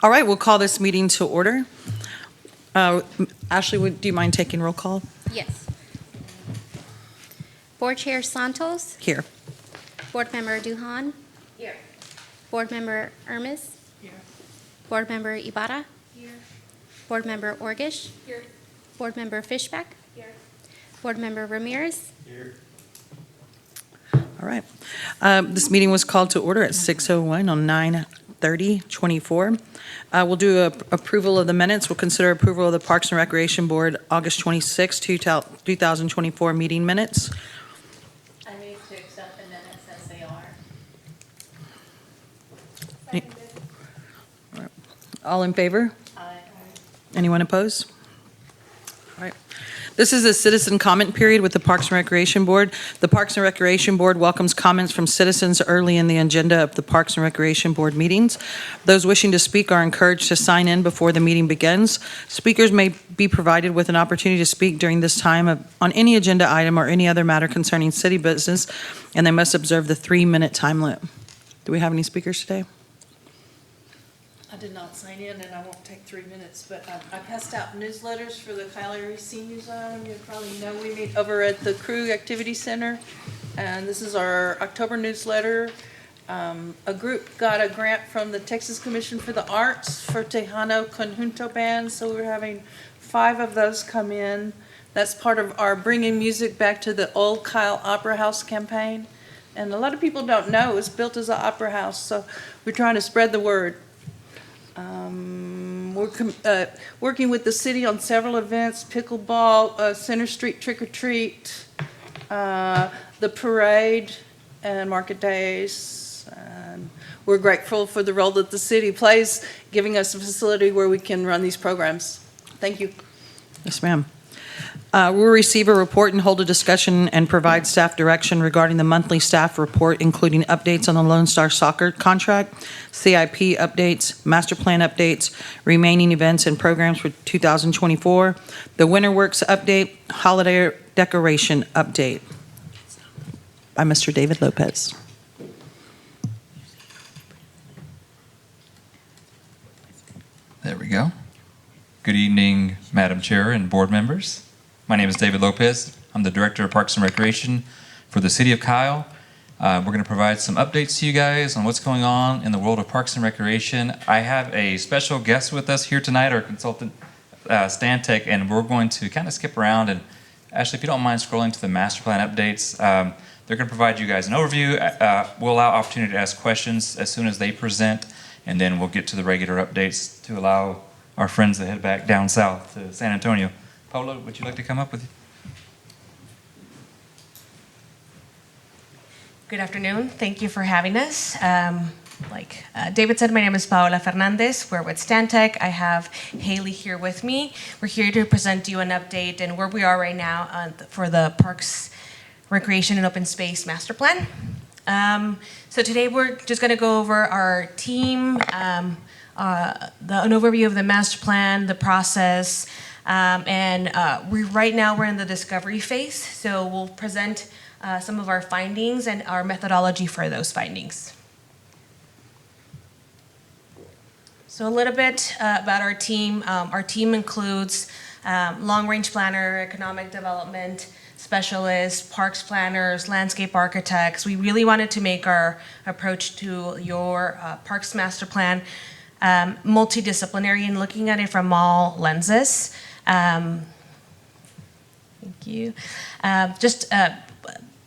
All right, we'll call this meeting to order. Ashley, do you mind taking roll call? Yes. Board Chair Santos. Here. Board Member Duhan. Here. Board Member Ermis. Here. Board Member Ibarra. Here. Board Member Orgish. Here. Board Member Fishback. Here. Board Member Ramirez. Here. All right. This meeting was called to order at 6:01 on 9/30/24. We'll do approval of the minutes. We'll consider approval of the Parks and Recreation Board August 26, 2024 meeting minutes. I move to accept the minutes as they are. All in favor? Aye. Anyone opposed? All right. This is a citizen comment period with the Parks and Recreation Board. The Parks and Recreation Board welcomes comments from citizens early in the agenda of the Parks and Recreation Board meetings. Those wishing to speak are encouraged to sign in before the meeting begins. Speakers may be provided with an opportunity to speak during this time on any agenda item or any other matter concerning city business, and they must observe the 3-minute time limit. Do we have any speakers today? I did not sign in, and I won't take 3 minutes, but I passed out newsletters for the Kyle Erie Senior Zone. You probably know we meet over at the Crew Activity Center, and this is our October newsletter. A group got a grant from the Texas Commission for the Arts for Tejano Conjunto Band, so we're having 5 of those come in. That's part of our Bringing Music Back to the Old Kyle Opera House campaign, and a lot of people don't know it's built as an opera house, so we're trying to spread the word. We're working with the city on several events: pickleball, Center Street Trick or Treat, the parade, and market days. And we're grateful for the role that the city plays, giving us a facility where we can run these programs. Thank you. Yes, ma'am. We'll receive a report and hold a discussion and provide staff direction regarding the monthly staff report, including updates on the Lone Star Soccer contract, CIP updates, master plan updates, remaining events and programs for 2024, the Winter Works update, holiday decoration update. By Mr. David Lopez. There we go. Good evening, Madam Chair and board members. My name is David Lopez. I'm the Director of Parks and Recreation for the City of Kyle. We're going to provide some updates to you guys on what's going on in the world of Parks and Recreation. I have a special guest with us here tonight, our consultant, Stan Tech, and we're going to kind of skip around. And Ashley, if you don't mind scrolling to the master plan updates, they're going to provide you guys an overview. We'll allow opportunity to ask questions as soon as they present, and then we'll get to the regular updates to allow our friends to head back down south to San Antonio. Paula, would you like to come up with you? Good afternoon. Thank you for having us. Like David said, my name is Paola Fernandez. We're with Stantec. I have Haley here with me. We're here to present you an update and where we are right now for the Parks, Recreation, and Open Space Master Plan. So today we're just going to go over our team, an overview of the master plan, the process, and right now we're in the discovery phase. So we'll present some of our findings and our methodology for those findings. So a little bit about our team. Our team includes long-range planner, economic development specialists, parks planners, landscape architects. We really wanted to make our approach to your parks master plan multidisciplinary and looking at it from all lenses. Thank you.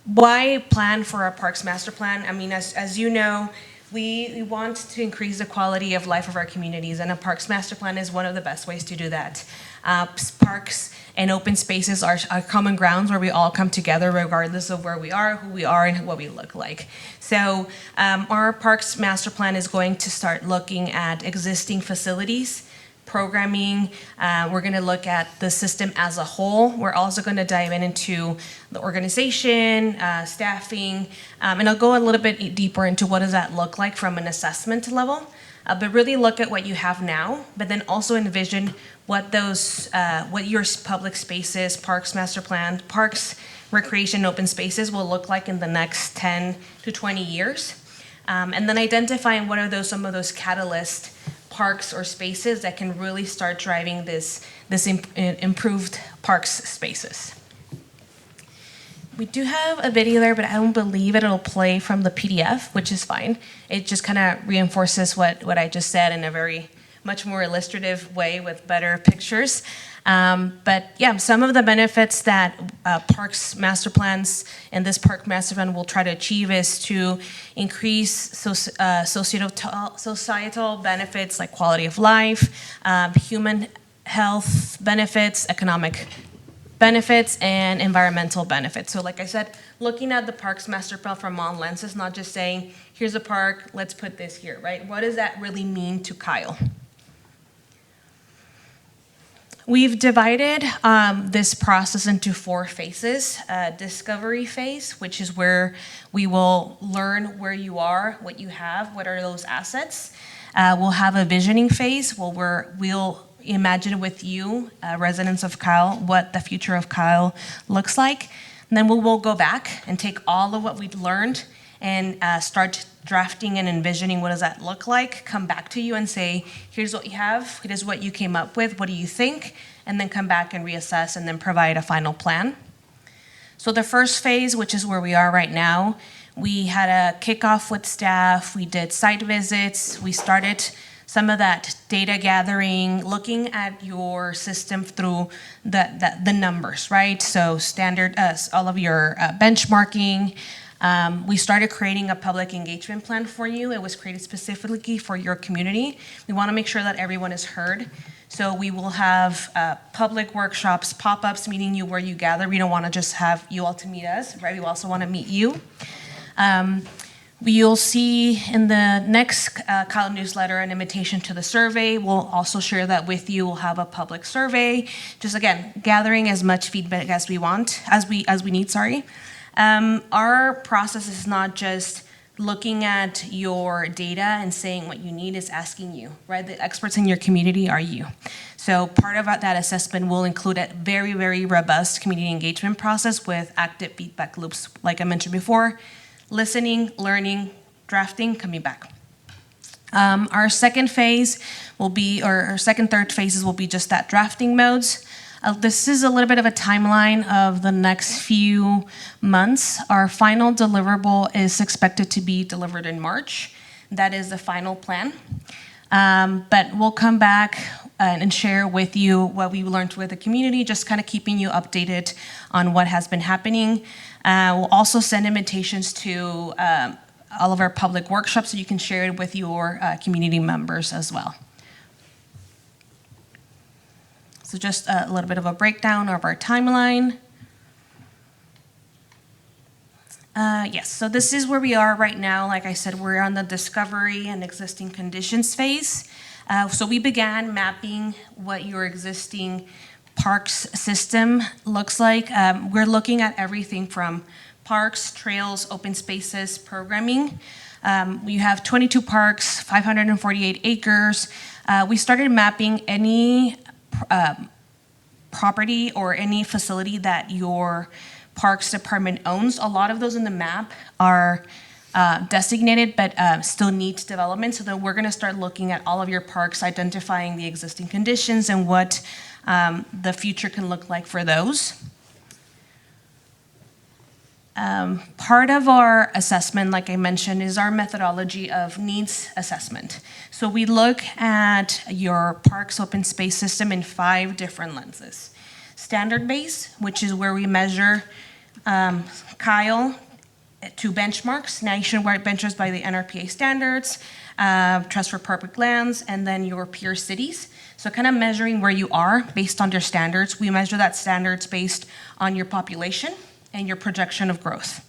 Why plan for a parks master plan? I mean, as you know, we want to increase the quality of life of our communities, and a parks master plan is one of the best ways to do that. Parks and open spaces are common grounds where we all come together regardless of where we are, who we are, and what we look like. So our parks master plan is going to start looking at existing facilities, programming. We're going to look at the system as a whole. We're also going to dive into the organization, staffing, and I'll go a little bit deeper into what does that look like from an assessment level. But really look at what you have now, but then also envision what your public spaces, parks master plan, parks, recreation, open spaces will look like in the next 10 to 20 years. And then identifying what are some of those catalyst parks or spaces that can really start driving this improved parks spaces. We do have a video there, but I don't believe it'll play from the PDF, which is fine. It just kind of reinforces what I just said in a very much more illustrative way with better pictures. But yeah, some of the benefits that parks master plans and this park master plan will try to achieve is to increase societal benefits like quality of life, human health benefits, economic benefits, and environmental benefits. So like I said, looking at the parks master plan from all lenses, not just saying, here's a park, let's put this here, right? What does that really mean to Kyle? We've divided this process into 4 phases. Discovery phase, which is where we will learn where you are, what you have, what are those assets. We'll have a visioning phase where we'll imagine with you, residents of Kyle, what the future of Kyle looks like. And then we'll go back and take all of what we've learned and start drafting and envisioning what does that look like, come back to you and say, here's what you have, here's what you came up with, what do you think? And then come back and reassess and then provide a final plan. So the first phase, which is where we are right now, we had a kickoff with staff, we did site visits, we started some of that data gathering, looking at your system through the numbers, right? So standard, all of your benchmarking. We started creating a public engagement plan for you. It was created specifically for your community. We want to make sure that everyone is heard. So we will have public workshops, pop-ups, meeting you where you gather. We don't want to just have you all to meet us, right? We also want to meet you. You'll see in the next Kyle newsletter an invitation to the survey. We'll also share that with you. We'll have a public survey. Just again, gathering as much feedback as we want, as we need, sorry. Our process is not just looking at your data and saying what you need, is asking you, right? The experts in your community are you. So part of that assessment will include a very, very robust community engagement process with active feedback loops, like I mentioned before, listening, learning, drafting, coming back. Our second phase will be, or our second, third phases will be just that drafting modes. This is a little bit of a timeline of the next few months. Our final deliverable is expected to be delivered in March. That is the final plan. But we'll come back and share with you what we learned with the community, just kind of keeping you updated on what has been happening. We'll also send invitations to all of our public workshops so you can share it with your community members as well. So just a little bit of a breakdown of our timeline. Yes, so this is where we are right now. Like I said, we're on the discovery and existing conditions phase. So we began mapping what your existing parks system looks like. We're looking at everything from parks, trails, open spaces, programming. We have 22 parks, 548 acres. We started mapping any property or any facility that your parks department owns. A lot of those in the map are designated but still needs development. So then we're going to start looking at all of your parks, identifying the existing conditions and what the future can look like for those. Part of our assessment, like I mentioned, is our methodology of needs assessment. So we look at your park's open space system in 5 different lenses. Standard base, which is where we measure Kyle to benchmarks, nationwide benchmarks by the NRPA standards, Trust for Public Lands, and then your peer cities. So kind of measuring where you are based on your standards. We measure that standards based on your population and your projection of growth.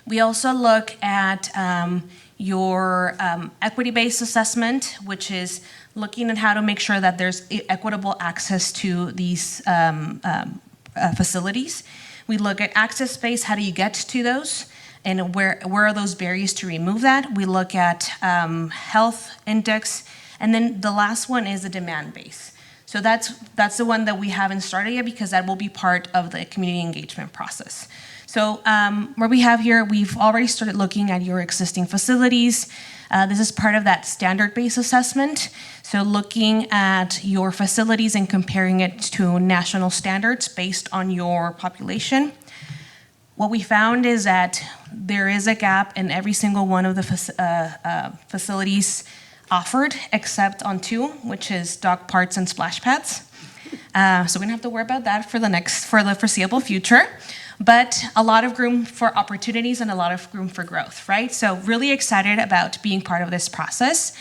We also look at your equity-based assessment, which is looking at how to make sure that there's equitable access to these facilities. We look at access space, how do you get to those? And where are those barriers to remove that? We look at health index, and then the last one is the demand base. So that's the one that we haven't started yet because that will be part of the community engagement process. So where we have here, we've already started looking at your existing facilities. This is part of that standard-based assessment. So looking at your facilities and comparing it to national standards based on your population. What we found is that there is a gap in every single one of the facilities offered, except on two, which is dog parks and splash pads. So we don't have to worry about that for the foreseeable future. But a lot of room for opportunities and a lot of room for growth, right? So really excited about being part of this process.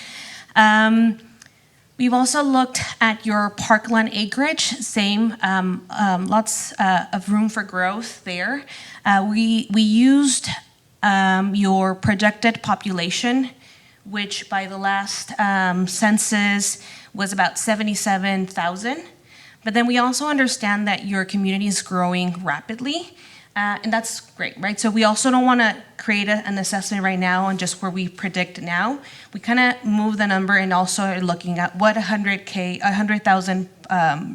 We've also looked at your parkland acreage, same, lots of room for growth there. We used your projected population, which by the last census was about 77,000. But then we also understand that your community is growing rapidly, and that's great, right? So we also don't want to create an assessment right now on just where we predict now. We kind of move the number and also are looking at what 100,000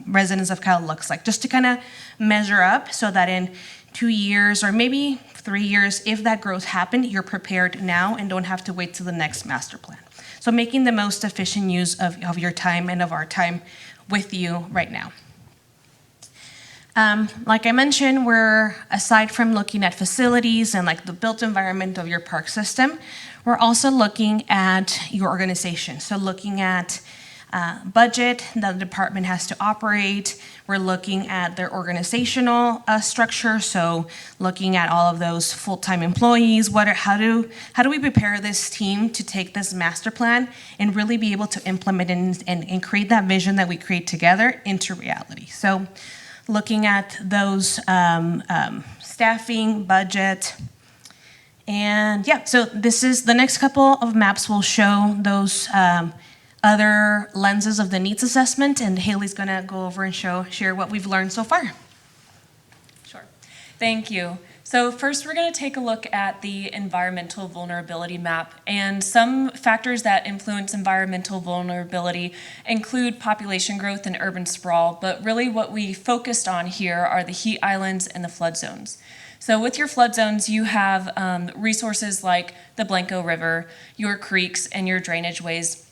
residents of Kyle looks like, just to kind of measure up so that in 2 years or maybe 3 years, if that growth happened, you're prepared now and don't have to wait till the next master plan. So making the most efficient use of your time and of our time with you right now. Like I mentioned, we're, aside from looking at facilities and like the built environment of your park system, we're also looking at your organization. So looking at budget that the department has to operate. We're looking at their organizational structure. So looking at all of those full-time employees. How do we prepare this team to take this master plan and really be able to implement and create that vision that we create together into reality? So looking at those staffing, budget, and yeah, so this is the next couple of maps will show those other lenses of the needs assessment, and Haley's gonna go over and share what we've learned so far. Sure. Thank you. So first, we're going to take a look at the environmental vulnerability map. And some factors that influence environmental vulnerability include population growth and urban sprawl. But really what we focused on here are the heat islands and the flood zones. So with your flood zones, you have resources like the Blanco River, your creeks, and your drainage ways.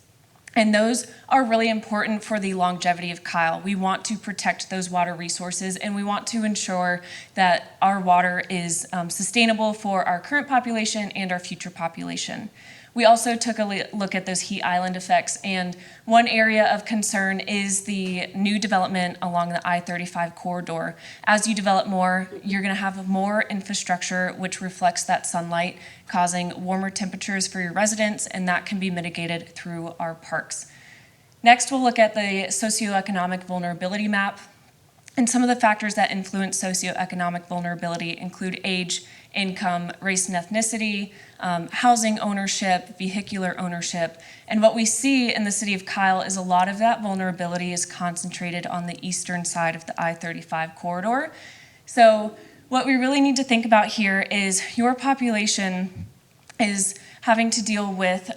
And those are really important for the longevity of Kyle. We want to protect those water resources, and we want to ensure that our water is sustainable for our current population and our future population. We also took a look at those heat island effects, and one area of concern is the new development along the I-35 corridor. As you develop more, you're going to have more infrastructure which reflects that sunlight, causing warmer temperatures for your residents, and that can be mitigated through our parks. Next, we'll look at the socioeconomic vulnerability map. And some of the factors that influence socioeconomic vulnerability include age, income, race and ethnicity, housing ownership, vehicular ownership. And what we see in the city of Kyle is a lot of that vulnerability is concentrated on the eastern side of the I-35 corridor. So what we really need to think about here is your population is having to deal with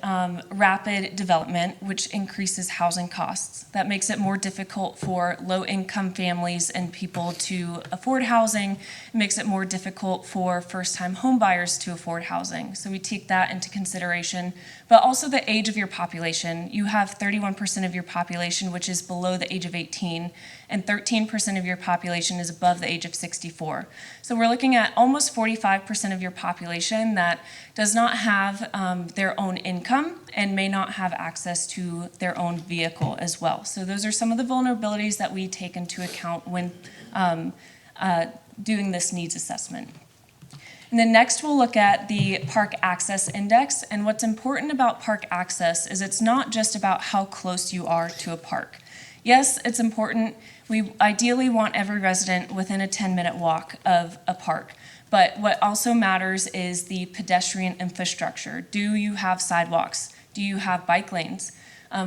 rapid development, which increases housing costs. That makes it more difficult for low-income families and people to afford housing. It makes it more difficult for first-time home buyers to afford housing. So we take that into consideration. But also the age of your population. You have 31% of your population, which is below the age of 18, and 13% of your population is above the age of 64. So we're looking at almost 45% of your population that does not have their own income and may not have access to their own vehicle as well. So those are some of the vulnerabilities that we take into account when doing this needs assessment. And then next we'll look at the Park Access Index. And what's important about park access is it's not just about how close you are to a park. Yes, it's important. We ideally want every resident within a 10-minute walk of a park. But what also matters is the pedestrian infrastructure. Do you have sidewalks? Do you have bike lanes?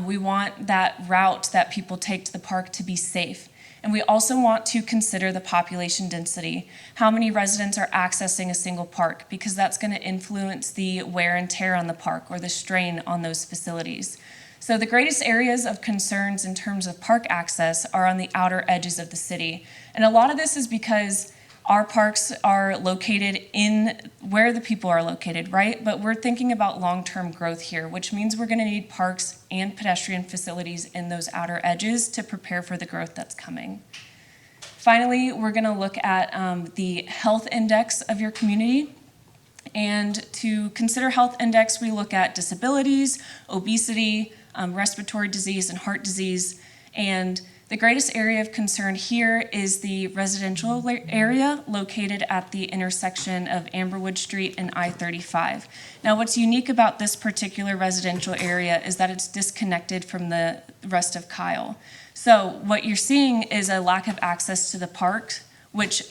We want that route that people take to the park to be safe. And we also want to consider the population density. How many residents are accessing a single park? Because that's going to influence the wear and tear on the park or the strain on those facilities. So the greatest areas of concerns in terms of park access are on the outer edges of the city. And a lot of this is because our parks are located in where the people are located, right? But we're thinking about long-term growth here, which means we're going to need parks and pedestrian facilities in those outer edges to prepare for the growth that's coming. Finally, we're going to look at the health index of your community. And to consider health index, we look at disabilities, obesity, respiratory disease, and heart disease. And the greatest area of concern here is the residential area located at the intersection of Amberwood Street and I-35. Now, what's unique about this particular residential area is that it's disconnected from the rest of Kyle. So what you're seeing is a lack of access to the park, which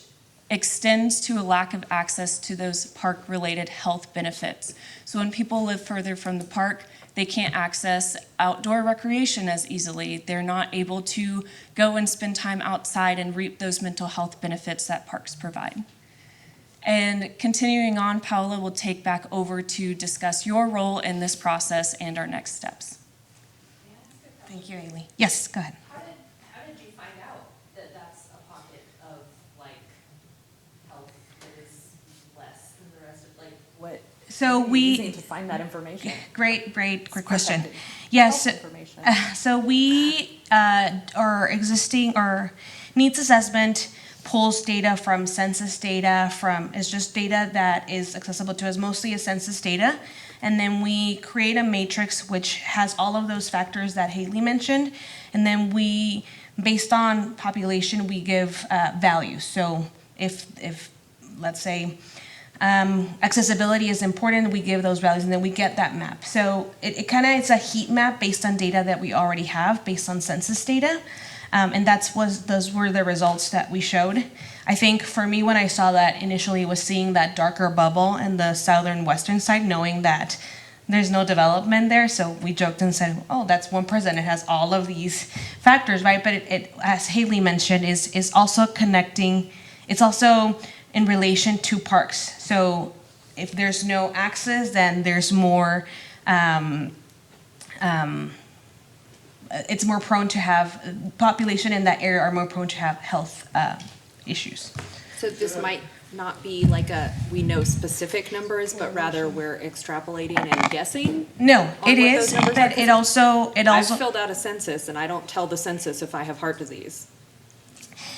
extends to a lack of access to those park-related health benefits. So when people live further from the park, they can't access outdoor recreation as easily. They're not able to go and spend time outside and reap those mental health benefits that parks provide. And continuing on, Paola will take back over to discuss your role in this process and our next steps. Thank you, Ailey. Yes, go ahead. How did you find out that that's a pocket of, like, health that is less than the rest of, like, what? So what are you using to find that information? Great question. Protected Yes, health information. so we, our existing, our needs assessment pulls data from census data, it's just data that is accessible to us, mostly is census data. And then we create a matrix which has all of those factors that Haley mentioned. And then we, based on population, we give values. So if let's say, accessibility is important, we give those values, and then we get that map. So it's a heat map based on data that we already have, based on census data. And those were the results that we showed. I think for me, when I saw that initially, was seeing that darker bubble in the southern western side, knowing that there's no development there. So we joked and said, oh, that's 1%. It has all of these factors, right? But it as Haley mentioned, is also connecting. It's also in relation to parks. So if there's no access, then there's more, it's more prone to have, population in that area are more prone to have health issues. So this might not be like we know specific numbers, but rather we're extrapolating and guessing? No, On it what is, those numbers but are? it also, I've filled out a census and I don't tell the census if I have heart disease.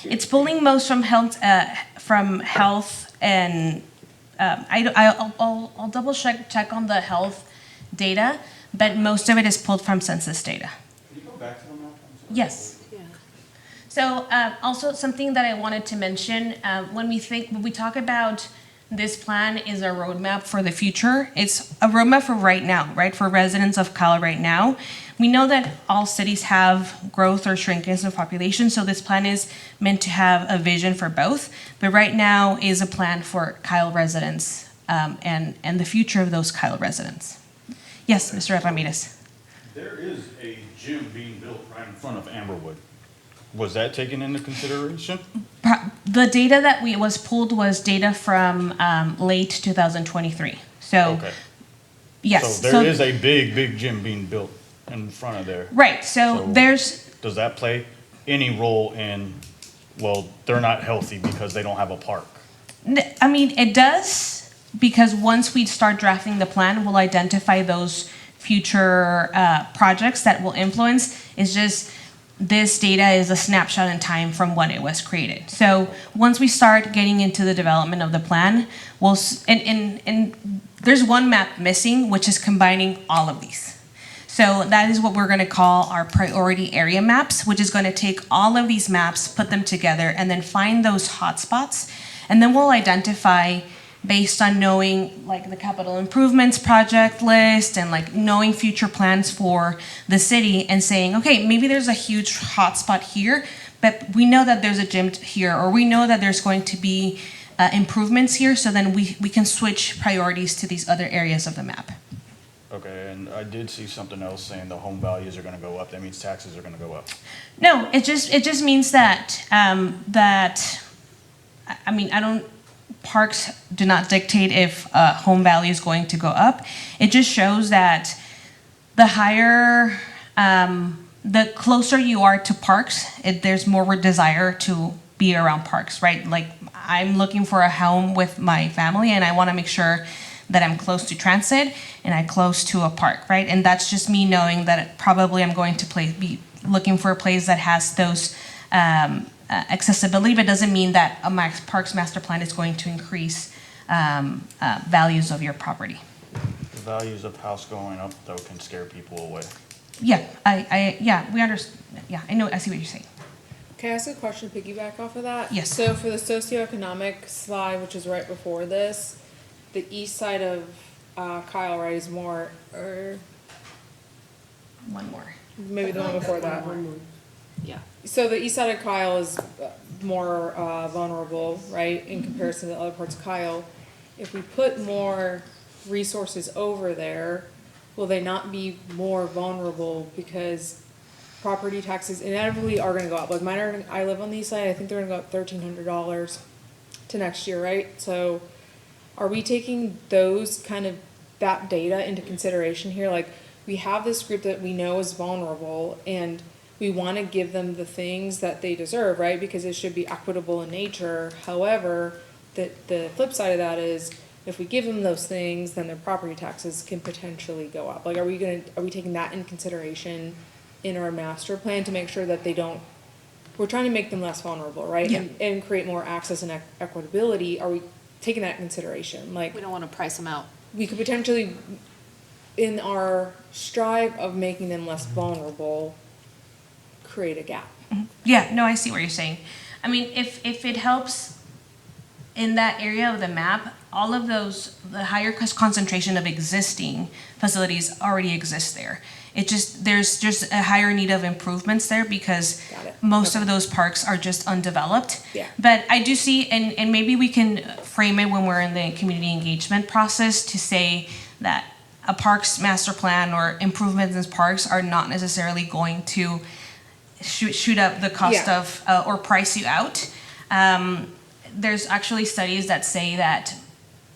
it's pulling most from health and, I'll double check on the health data, but most of it is pulled from census data. Can you go back to the map? Yes. Yeah. So also something that I wanted to mention, when we talk about this plan is a roadmap for the future, it's a roadmap for right now, right? For residents of Kyle right now. We know that all cities have growth or shrinkage of population, so this plan is meant to have a vision for both. But right now is a plan for Kyle residents and the future of those Kyle residents. Yes, Mr. Ramirez. There is a gym being built right in front of Amberwood. Was that taken into consideration? The data that was pulled was data from late 2023. So, Okay. yes. So there is a big gym being built in front of there. Right, so there's, Does that play any role in, well, they're not healthy because they don't have a park? I mean, it does, because once we start drafting the plan, we'll identify those future projects that will influence. It's just, this data is a snapshot in time from when it was created. So once we start getting into the development of the plan, and there's one map missing, which is combining all of these. So that is what we're going to call our priority area maps, which is going to take all of these maps, put them together, and then find those hotspots. And then we'll identify, based on knowing like the capital improvements project list and like knowing future plans for the city and saying, okay, maybe there's a huge hotspot here, but we know that there's a gym here, or we know that there's going to be improvements here, so then we can switch priorities to these other areas of the map. Okay, and I did see something else saying the home values are gonna go up. That means taxes are gonna go up. No, it just means that, parks do not dictate if home value is going to go up. It just shows that the closer you are to parks, there's more desire to be around parks, right? Like, I'm looking for a home with my family, and I want to make sure that I'm close to transit and I'm close to a park, right? And that's just me knowing that probably I'm going to be looking for a place that has those accessibility, but doesn't mean that a parks master plan is going to increase values of your property. The values of house going up, though, can scare people away. Yeah, we understand. Yeah, I see what you're saying. Can I ask a question to piggyback off of that? Yes. So for the socioeconomic slide, which is right before this, the east side of Kyle, right, is more, or One more. maybe the one before that. Yeah. So the east side of Kyle is more vulnerable, right, in comparison to the other parts of Kyle. If we put more resources over there, will they not be more vulnerable because property taxes inevitably are gonna go up? Like mine I live on the east side, I think they're gonna go up $1,300 to next year, right? So are we taking those kind of, that data into consideration here? Like, we have this group that we know is vulnerable and we wanna give them the things that they deserve, right? Because it should be equitable in nature. However, the flip side of that is, if we give them those things, then their property taxes can potentially go up. Like, are we taking that in consideration in our master plan to make sure that they don't, we're trying to make them less vulnerable, right? Yeah. And create more access and equitability. Are we taking that in consideration? Like, We don't want to price them out. we could potentially, in our strive of making them less vulnerable, create a gap. Yeah, no, I see what you're saying. I mean, if it helps in that area of the map, all of those, the higher concentration of existing facilities already exist there. It just, there's just a higher need of improvements there because Got it. most Okay. of those parks are just undeveloped. Yeah. But I do see, and maybe we can frame it when we're in the community engagement process to say that a parks master plan or improvements in parks are not necessarily going to shoot up the cost Yeah. of, or price you out. There's actually studies that say that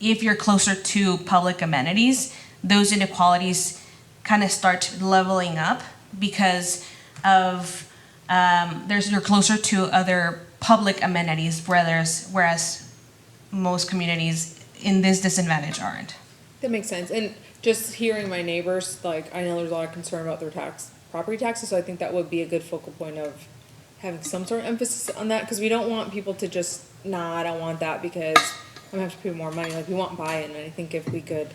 if you're closer to public amenities, those inequalities kind of start leveling up because of you're closer to other public amenities, whereas most communities in this disadvantage aren't. That makes sense. And just hearing my neighbors, like, I know there's a lot of concern about their property taxes, so I think that would be a good focal point of having some sort of emphasis on that, because we don't want people to just, nah, I don't want that because I'm gonna have to pay more money. Like, we want buy-in, and I think if we could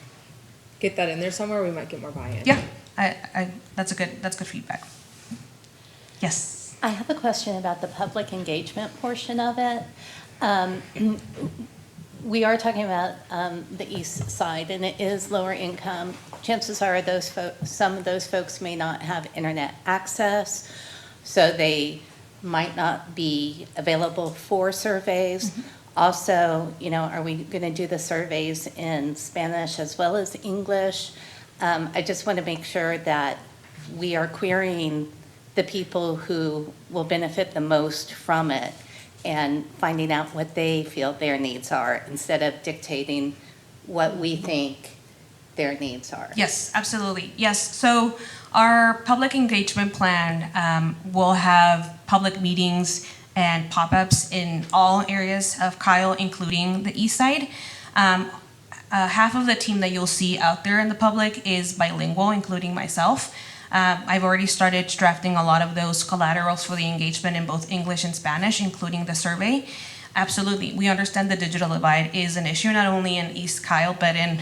get that in there somewhere, we might get more buy-in. Yeah, that's good feedback. Yes. I have a question about the public engagement portion of it. We are talking about the east side, and it is lower income. Chances are some of those folks may not have internet access, so they might not be available for surveys. Also, are we going to do the surveys in Spanish as well as English? I just want to make sure that we are querying the people who will benefit the most from it and finding out what they feel their needs are instead of dictating what we think their needs are. Yes, absolutely. Yes, so our public engagement plan will have public meetings and pop-ups in all areas of Kyle, including the east side. Half of the team that you'll see out there in the public is bilingual, including myself. I've already started drafting a lot of those collaterals for the engagement in both English and Spanish, including the survey. Absolutely, we understand the digital divide is an issue, not only in East Kyle, but in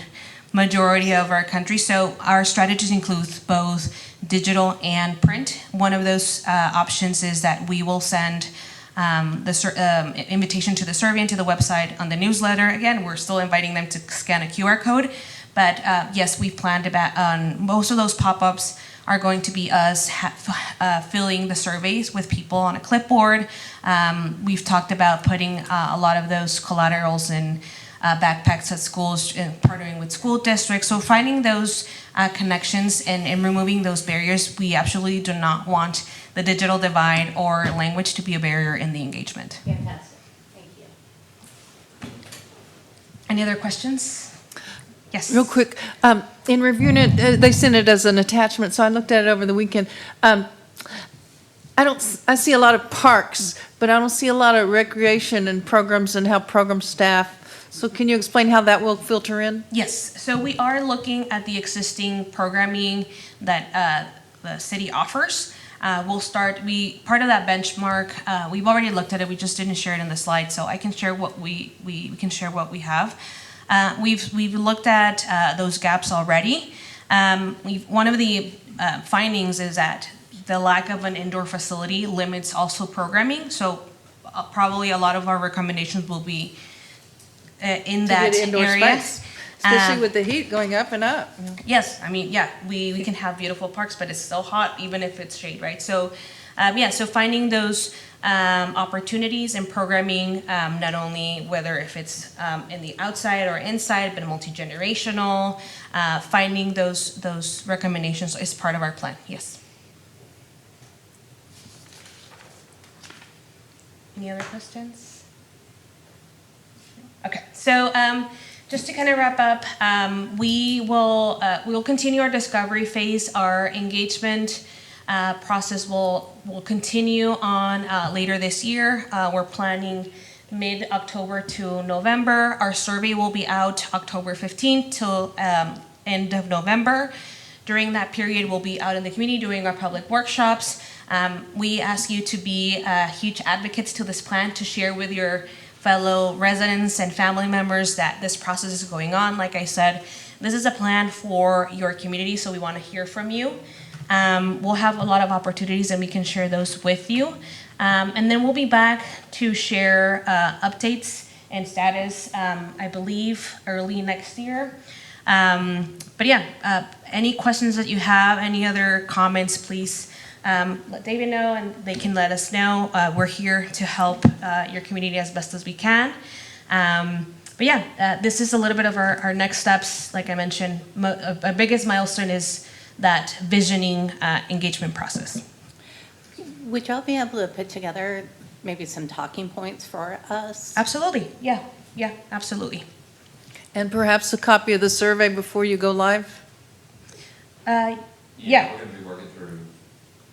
majority of our country. So our strategies include both digital and print. One of those options is that we will send the invitation to the survey and to the website on the newsletter. Again, we're still inviting them to scan a QR code. But yes, we've planned about most of those pop-ups are going to be us filling the surveys with people on a clipboard. We've talked about putting a lot of those collaterals in backpacks at schools and partnering with school districts. So finding those connections and removing those barriers, we absolutely do not want the digital divide or language to be a barrier in the engagement. Fantastic, thank you. Any other questions? Yes. Real quick, in reviewing it, they sent it as an attachment, so I looked at it over the weekend. I see a lot of parks, but I don't see a lot of recreation and programs and how program staff. So can you explain how that will filter in? Yes, so we are looking at the existing programming that the city offers. We'll start, part of that benchmark, we've already looked at it, we just didn't share it in the slide, so I can share what we can share what we have. We've looked at those gaps already. One of the findings is that the lack of an indoor facility limits also programming, so probably a lot of our recommendations will be in that To get indoor area. space, especially with the heat going up and up. Yes, I mean, yeah, we can have beautiful parks, but it's still hot even if it's shade, right? So, so finding those opportunities and programming, not only whether if it's in the outside or inside, but multi-generational, finding those recommendations is part of our plan, yes. Any other questions? Okay, so just to kind of wrap up, we'll continue our discovery phase. Our engagement process will continue on later this year. We're planning mid-October to November. Our survey will be out October 15th till end of November. During that period, we'll be out in the community doing our public workshops. We ask you to be huge advocates to this plan, to share with your fellow residents and family members that this process is going on. Like I said, this is a plan for your community, so we want to hear from you. We'll have a lot of opportunities and we can share those with you. And then we'll be back to share updates and status, I believe, early next year. But yeah, any questions that you have, any other comments, please let David know and they can let us know. We're here to help your community as best as we can. But yeah, this is a little bit of our next steps. Like I mentioned, our biggest milestone is that visioning engagement process. Would y'all be able to put together maybe some talking points for us? Absolutely, yeah, absolutely. And perhaps a copy of the survey before you go live? Yeah. We're going to be working through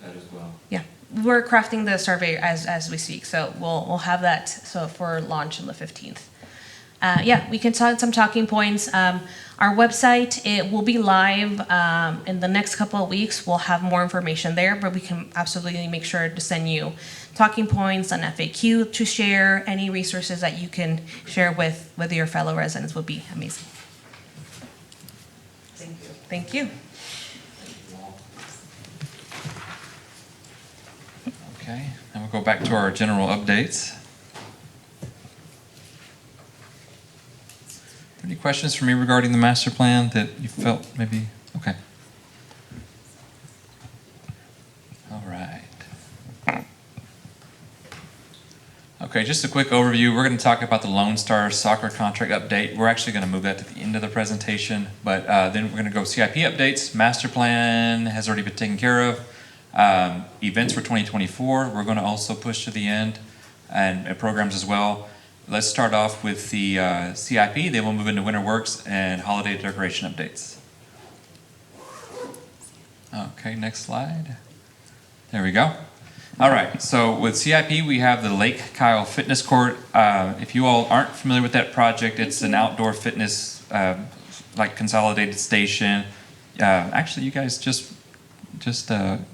that as well. Yeah, we're crafting the survey as we speak, so we'll have that for launch on the 15th. Yeah, we can talk some talking points. Our website, it will be live in the next couple of weeks. We'll have more information there, but we can absolutely make sure to send you talking points, an FAQ to share. Any resources that you can share with your fellow residents would be amazing. Thank you. Thank you. Okay, now we'll go back to our general updates. Any questions for me regarding the master plan that you felt maybe? Okay. All right. Okay, just a quick overview. We're going to talk about the Lone Star soccer contract update. We're actually going to move that to the end of the presentation, but then we're going to go CIP updates. Master plan has already been taken care of. Events for 2024, we're going to also push to the end, and programs as well. Let's start off with the CIP, then we'll move into winter works and holiday decoration updates. Okay, next slide. There we go. All right, so with CIP, we have the Lake Kyle Fitness Court. If you all aren't familiar with that project, it's an outdoor fitness, like consolidated station. Actually, you guys just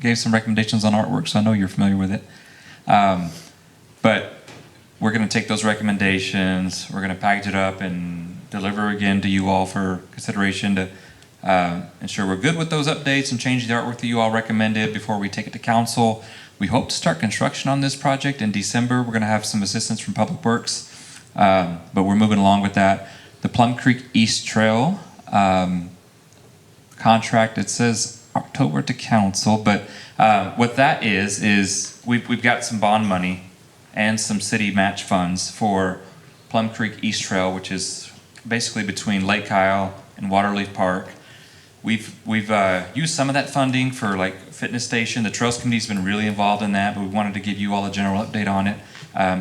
gave some recommendations on artwork, so I know you're familiar with it. But we're going to take those recommendations, we're going to package it up and deliver again to you all for consideration to ensure we're good with those updates and change the artwork that you all recommended before we take it to council. We hope to start construction on this project in December. We're going to have some assistance from Public Works, but we're moving along with that. The Plum Creek East Trail contract, it says October to council, but what that is we've got some bond money and some city match funds for Plum Creek East Trail, which is basically between Lake Kyle and Waterleaf Park. We've used some of that funding for like fitness station. The Trails Committee's been really involved in that, but we wanted to give you all a general update on it.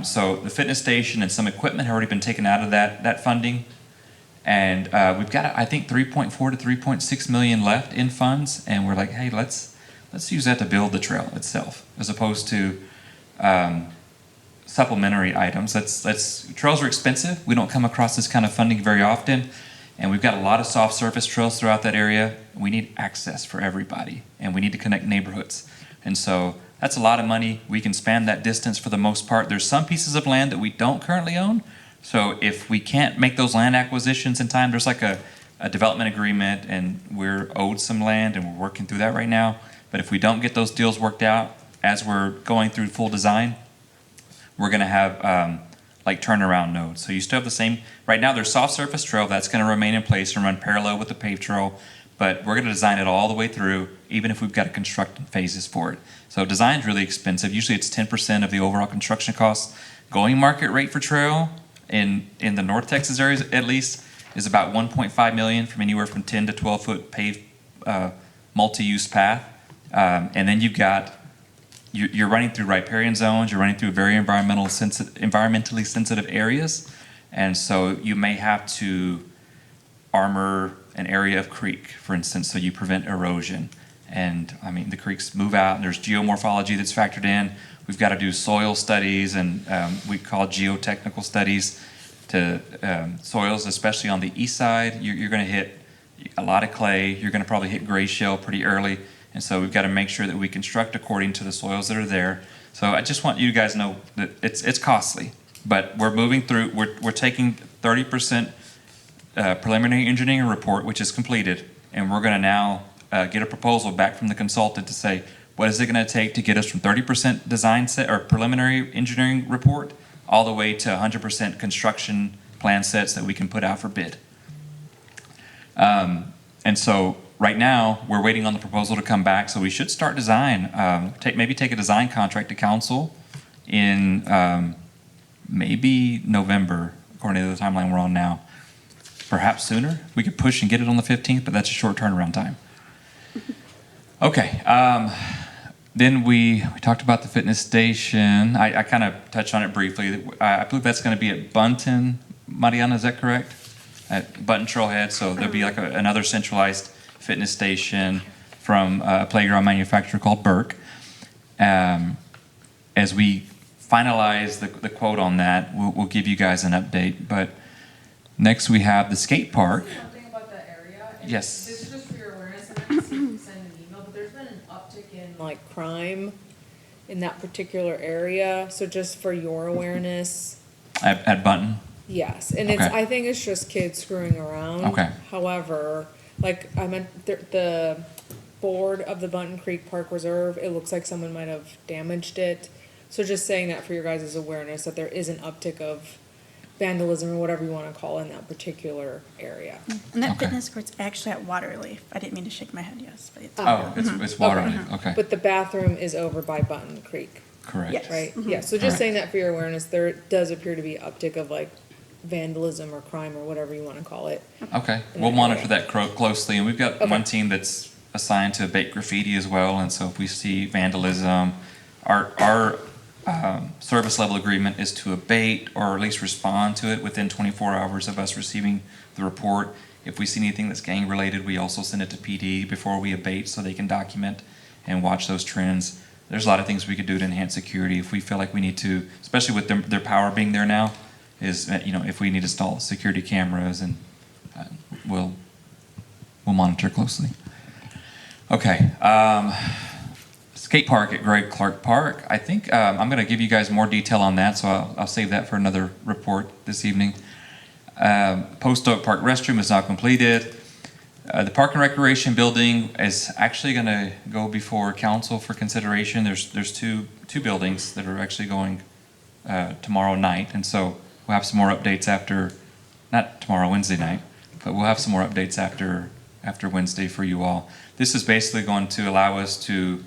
So the fitness station and some equipment have already been taken out of that funding. And we've got, I think, 3.4 to 3.6 million left in funds. And we're like, hey, let's let's use that to build the trail itself, as opposed to supplementary items. Trails are expensive. We don't come across this kind of funding very often, and we've got a lot of soft surface trails throughout that area. We need access for everybody, and we need to connect neighborhoods. And so that's a lot of money. We can span that distance for the most part. There's some pieces of land that we don't currently own. So if we can't make those land acquisitions in time, there's like a development agreement, and we're owed some land, and we're working through that right now. But if we don't get those deals worked out as we're going through full design, we're going to have like turnaround nodes. So you still have the same, right now there's soft surface trail that's going to remain in place and run parallel with the paved trail, but we're going to design it all the way through, even if we've got to construct phases for it. So design's really expensive. Usually it's 10% of the overall construction costs. Going market rate for trail in the North Texas areas at least is about 1.5 million from anywhere from 10 to 12 foot paved multi-use path. And then you're running through riparian zones, you're running through very environmentally sensitive areas, and so you may have to armor an area of creek, for instance, so you prevent erosion. And I mean, the creeks move out, and there's geomorphology that's factored in. We've got to do soil studies, and we call geotechnical studies to soils, especially on the east side. You're going to hit a lot of clay. You're going to probably hit gray shale pretty early. And so we've got to make sure that we construct according to the soils that are there. So I just want you guys to know that it's costly, but we're moving through. We're taking 30% preliminary engineering report, which is completed, and we're going to now get a proposal back from the consultant to say, what is it going to take to get us from 30% design set or preliminary engineering report all the way to 100% construction plan sets that we can put out for bid. And so right now, we're waiting on the proposal to come back, so we should start design. Maybe take a design contract to council in maybe November, according to the timeline we're on now. Perhaps sooner. We could push and get it on the 15th, but that's a short turnaround time. Okay. Then we talked about the fitness station. I kind of touched on it briefly. I believe that's going to be at Bunton. Mariana, is that correct? At Bunton Trailhead. So there'll be like another centralized fitness station from a playground manufacturer called Burke. As we finalize the quote on that, we'll give you guys an update. But next we have the skate park. Something about that area. And Yes. This is just for your awareness. I meant to see if you send an email, but there's been an uptick in like crime in that particular area. So just for your awareness. At Bunton? Yes, and Okay. I think it's just kids screwing around. Okay. However, like I meant, the board of the Bunton Creek Park Reserve, it looks like someone might have damaged it. So just saying that for your guys' awareness, that there is an uptick of vandalism or whatever you want to call it in that particular area. And that Okay. fitness court's actually at Waterleaf. I didn't mean to shake my head, yes, but it's. Oh, it's water. Okay. But the bathroom is over by Bunton Creek, Correct. Yes. right? Mhm. Yeah, so just Correct. saying that for your awareness, there does appear to be uptick of like vandalism or crime or whatever you want to call it. Okay, in we'll that monitor area. that closely, and we've got Okay. one team that's assigned to abate graffiti as well, and so if we see vandalism, our service level agreement is to abate or at least respond to it within 24 hours of us receiving the report. If we see anything that's gang related, we also send it to PD before we abate so they can document and watch those trends. There's a lot of things we could do to enhance security if we feel like we need to, especially with their power being there now. Is if we need to install security cameras, and we'll monitor closely. Okay, skate park at Greg Clark Park. I think I'm going to give you guys more detail on that, so I'll save that for another report this evening. Post Oak Park restroom is now completed. The Park and Recreation building is actually going to go before council for consideration. There's two buildings that are actually going tomorrow night, and so we'll have some more updates after, not tomorrow, Wednesday night, but we'll have some more updates after Wednesday for you all. This is basically going to allow us to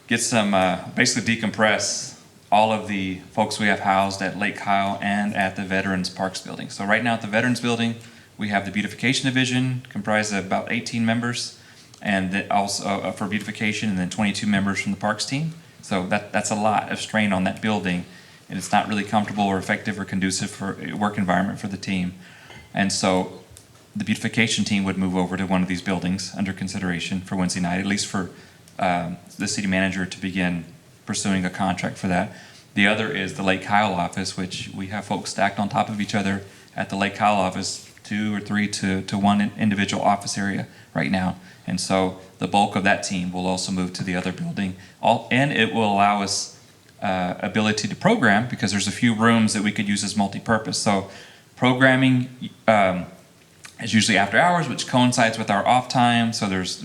get some, basically decompress all of the folks we have housed at Lake Kyle and at the Veterans Parks building. So right now at the Veterans building, we have the beautification division comprised of about 18 members, and also for beautification, and then 22 members from the parks team. So that's a lot of strain on that building, and it's not really comfortable or effective or conducive for a work environment for the team. And so the beautification team would move over to one of these buildings under consideration for Wednesday night, at least for the city manager to begin pursuing a contract for that. The other is the Lake Kyle office, which we have folks stacked on top of each other at the Lake Kyle office, 2 or 3 to one individual office area right now. And so the bulk of that team will also move to the other building. And it will allow us ability to program, because there's a few rooms that we could use as multi-purpose. So programming is usually after hours, which coincides with our off time. So there's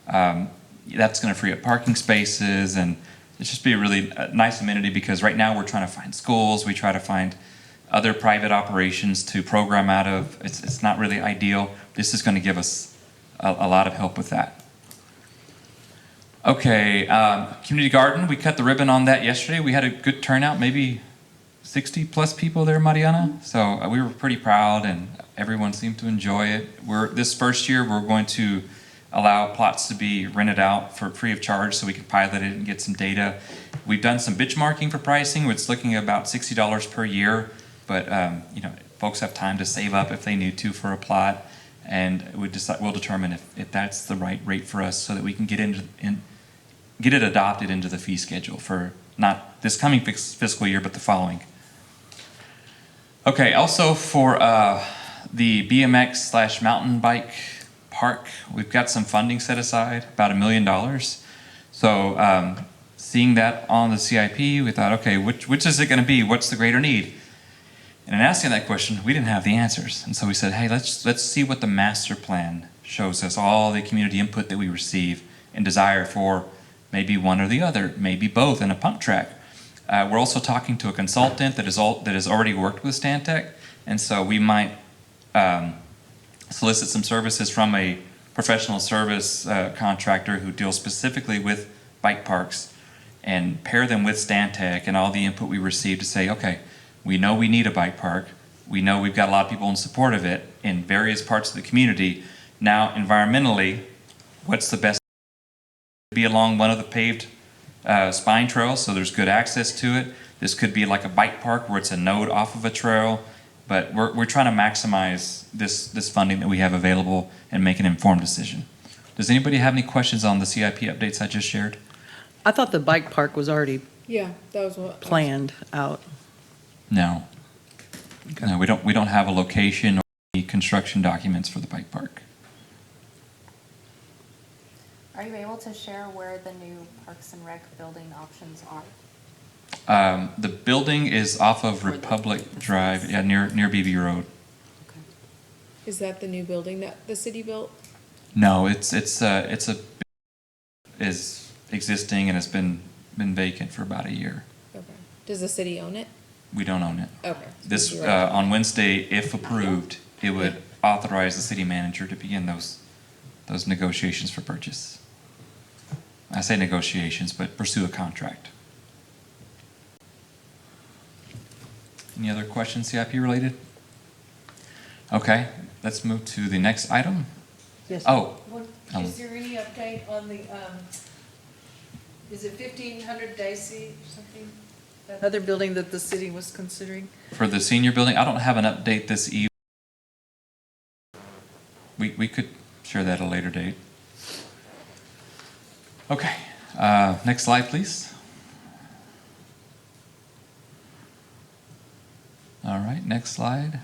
that's going to free up parking spaces, and it's just be a really nice amenity, because right now we're trying to find schools, we try to find other private operations to program out of. It's not really ideal. This is going to give us a lot of help with that. Okay, community garden, we cut the ribbon on that yesterday. We had a good turnout, maybe 60 plus people there, Mariana. So we were pretty proud, and everyone seemed to enjoy it. This first year, we're going to allow plots to be rented out for free of charge, so we can pilot it and get some data. We've done some benchmarking for pricing. It's looking at about $60 per year, but folks have time to save up if they need to for a plot, and we'll determine if that's the right rate for us, so that we can get it adopted into the fee schedule for not this coming fiscal year, but the following. Okay, also for the BMX/mountain bike park, we've got some funding set aside, about $1 million. So seeing that on the CIP, we thought, okay, which is it going to be? What's the greater need? And in asking that question, we didn't have the answers. And so we said, hey, let's see what the master plan shows us, all the community input that we receive and desire for maybe one or the other, maybe both, in a pump track. We're also talking to a consultant that has already worked with Stantec, and so we might solicit some services from a professional service contractor who deals specifically with bike parks, and pair them with Stantec and all the input we receive to say, okay, we know we need a bike park. We know we've got a lot of people in support of it in various parts of the community. Now, environmentally, what's the best? Be along one of the paved spine trails, so there's good access to it. This could be like a bike park where it's a node off of a trail, but we're trying to maximize this funding that we have available and make an informed decision. Does anybody have any questions on the CIP updates I just shared? I thought the bike park was already Yeah, that was what. planned out. No. Okay. No, we don't have a location or any construction documents for the bike park. Are you able to share where the new Parks and Rec building options are? The building is off of Republic Drive, yeah, near BB Road. Is that the new building that the city built? No, it's existing and it's been vacant for about a year. Okay. Does the city own it? We don't own it. Okay. This on Wednesday, if approved, it would authorize the city manager to begin those negotiations for purchase. I say negotiations, but pursue a contract. Any other questions CIP related? Okay, let's move to the next item. Yes. Oh, Is there any update on the, is it 1500 Daisy or something? That other building that the city was considering? for the senior building, I don't have an update this evening. We could share that at a later date. Okay, next slide, please. All right, next slide.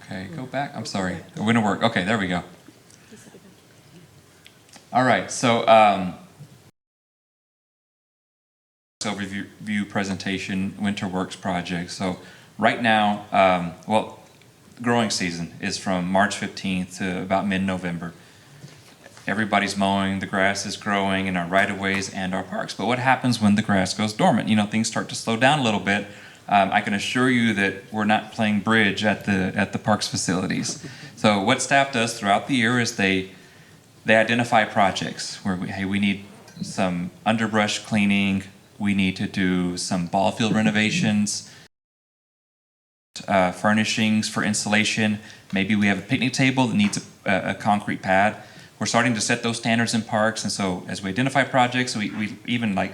Okay, go back. I'm sorry. It wouldn't work. Okay, there we go. All right, so overview presentation, winter works project. So right now, growing season is from March 15th to about mid-November. Everybody's mowing, the grass is growing in our right-of-ways and our parks. But what happens when the grass goes dormant? You know, things start to slow down a little bit. I can assure you that we're not playing bridge at the parks facilities. So what staff does throughout the year is they identify projects where we need some underbrush cleaning, we need to do some ball field renovations, furnishings for installation. Maybe we have a picnic table that needs a concrete pad. We're starting to set those standards in parks, and so as we identify projects, we even like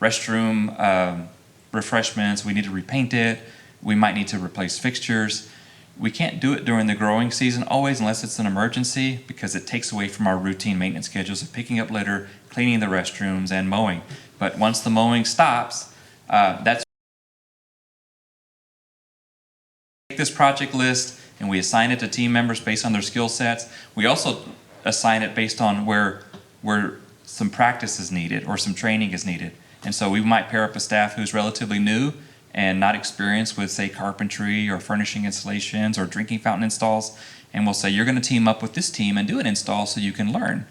restroom refreshments, we need to repaint it, we might need to replace fixtures. We can't do it during the growing season always unless it's an emergency, because it takes away from our routine maintenance schedules of picking up litter, cleaning the restrooms, and mowing. But once the mowing stops, that's this project list and we assign it to team members based on their skill sets. We also assign it based on where some practice is needed or some training is needed. And so we might pair up a staff who's relatively new and not experienced with, say, carpentry or furnishing installations or drinking fountain installs, and we'll say, you're going to team up with this team and do an install so you can learn.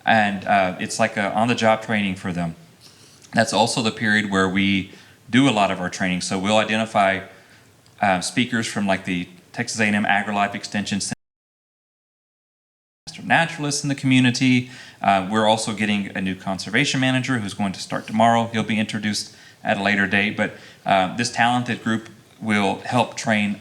And it's like a on-the-job training for them. That's also the period where we do a lot of our training. So we'll identify speakers from like the Texas A&M AgriLife Extension Center, naturalists in the community. We're also getting a new conservation manager who's going to start tomorrow. He'll be introduced at a later date, but this talented group will help train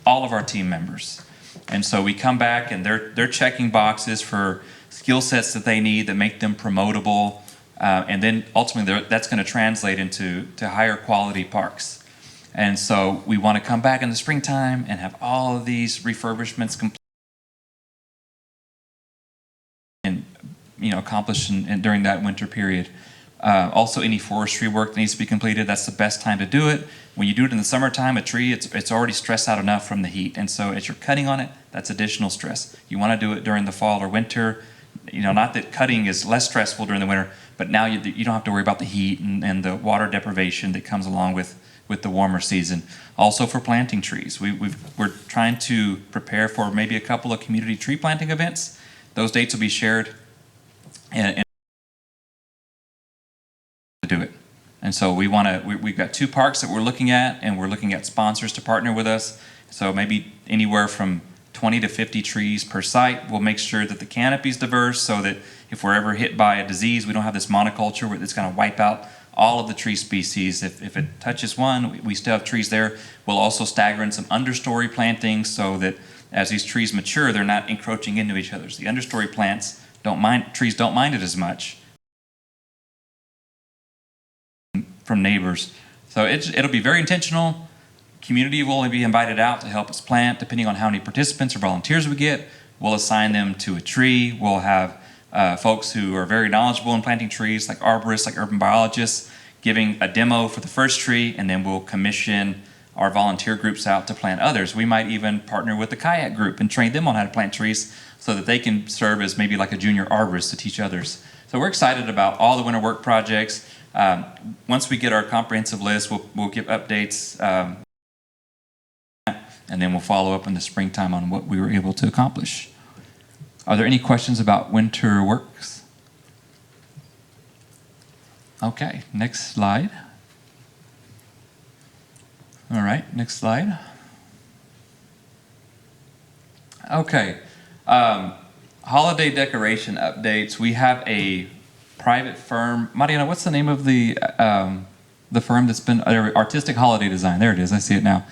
all of our team members. And so we come back and they're checking boxes for skill sets that they need that make them promotable, and then ultimately that's going to translate into higher quality parks. And so we want to come back in the springtime and have all of these refurbishments complete and accomplished during that winter period. Also, any forestry work that needs to be completed, that's the best time to do it. When you do it in the summertime, a tree, it's already stressed out enough from the heat. And so as you're cutting on it, that's additional stress. You want to do it during the fall or winter. Not that cutting is less stressful during the winter, but now you don't have to worry about the heat and the water deprivation that comes along with the warmer season. Also for planting trees. We're trying to prepare for maybe a couple of community tree planting events. Those dates will be shared and to do it. And so we've got 2 parks that we're looking at, and we're looking at sponsors to partner with us. So maybe anywhere from 20 to 50 trees per site. We'll make sure that the canopy is diverse so that if we're ever hit by a disease, we don't have this monoculture where it's going to wipe out all of the tree species. If it touches one, we still have trees there. We'll also stagger in some understory plantings so that as these trees mature, they're not encroaching into each other. So the understory plants trees don't mind it as much from neighbors. So it'll be very intentional. Community will be invited out to help us plant. Depending on how many participants or volunteers we get, we'll assign them to a tree. We'll have folks who are very knowledgeable in planting trees, like arborists, like urban biologists, giving a demo for the first tree, and then we'll commission our volunteer groups out to plant others. We might even partner with the kayak group and train them on how to plant trees so that they can serve as maybe like a junior arborist to teach others. So we're excited about all the winter work projects. Once we get our comprehensive list, we'll give updates, and then we'll follow up in the springtime on what we were able to accomplish. Are there any questions about winter works? Okay, next slide. All right, next slide. Okay, holiday decoration updates. We have a private firm. Mariana, what's the name of the firm that's been Artistic Holiday Design? There it is. I see it now.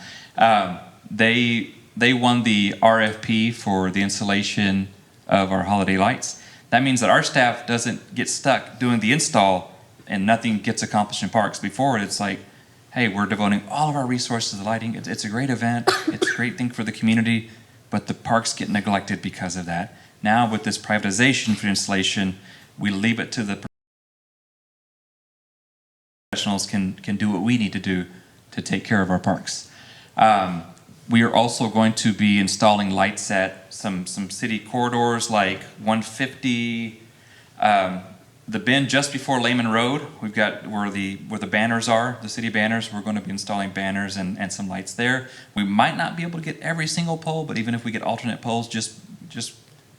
They won the RFP for the installation of our holiday lights. That means that our staff doesn't get stuck doing the install and nothing gets accomplished in parks. Before it's like, hey, we're devoting all of our resources to the lighting. It's a great event. It's a great thing for the community, but the parks get neglected because of that. Now with this privatization for installation, we leave it to the professionals can do what we need to do to take care of our parks. We are also going to be installing lights at some city corridors like 150, the bend just before Lehman Road. We've got where the banners are, the city banners. We're going to be installing banners and some lights there. We might not be able to get every single pole, but even if we get alternate poles, just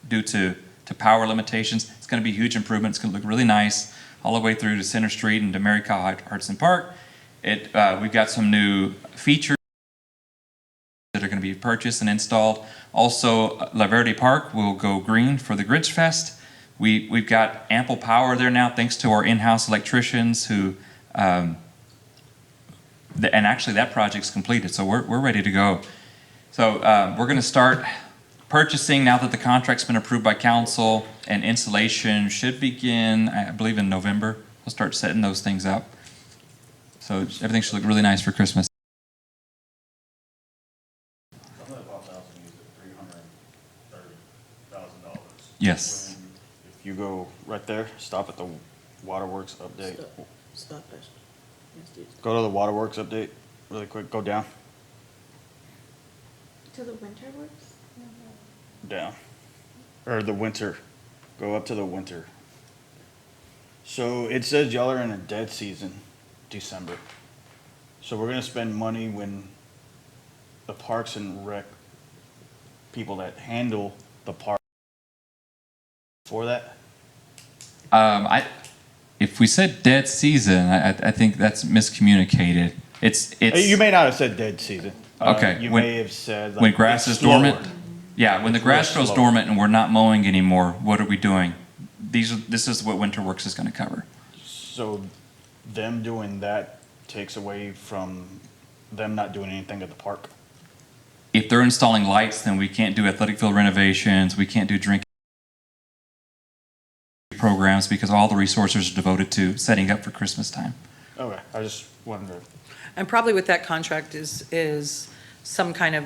due to power limitations, it's going to be a huge improvement. It's going to look really nice all the way through to Center Street and to Mary Kyle Hudson Park. We've got some new features that are going to be purchased and installed. Also, La Verde Park will go green for the Grinch Fest. We've got ample power there now thanks to our in-house electricians who, and actually that project's completed, so we're ready to go. So we're going to start purchasing now that the contract's been approved by council, and installation should begin, I believe, in November. We'll start setting those things up. So everything should look really nice for Christmas. Yes. If you go right there, stop at the waterworks update. Stop it. Go to the waterworks update really quick. Go down. To the winter works? Down. Or the winter. Go up to the winter. So it says y'all are in a dead season, December. So we're gonna spend money when the Parks and Rec people that handle the park for that. If we said dead season, I think that's miscommunicated. It's You may not have said dead season. Okay, You when- may have said like when grass it's is dormant. slower. Yeah, when the It's real grass goes slow. dormant and we're not mowing anymore, what are we doing? This is what Winter Works is going to cover. So them doing that takes away from them not doing anything at the park. If they're installing lights, then we can't do athletic field renovations. We can't do drinking programs because all the resources are devoted to setting up for Christmas time. Okay, I just wondered. And probably with that contract is some kind of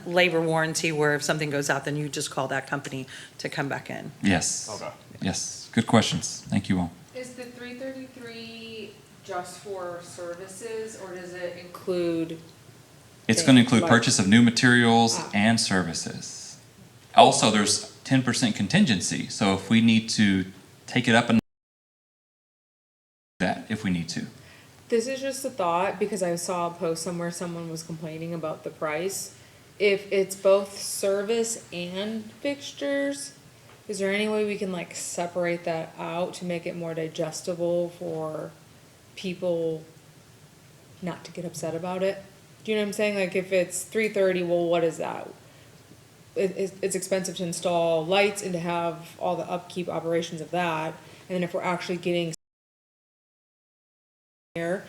labor warranty where if something goes out, then you just call that company to come back in. Yes. Okay. Yes. Good questions. Thank you all. Is the 333 just for services, or does it include? It's going to things include like- purchase of new materials and services. Also, there's 10% contingency. So if we need to take it up and that if we need to. This is just a thought because I saw a post somewhere someone was complaining about the price. If it's both service and fixtures, is there any way we can like separate that out to make it more digestible for people not to get upset about it? Do you know what I'm saying? Like if it's 330, well, what is that? It's expensive to install lights and to have all the upkeep operations of that. And then if we're actually getting here,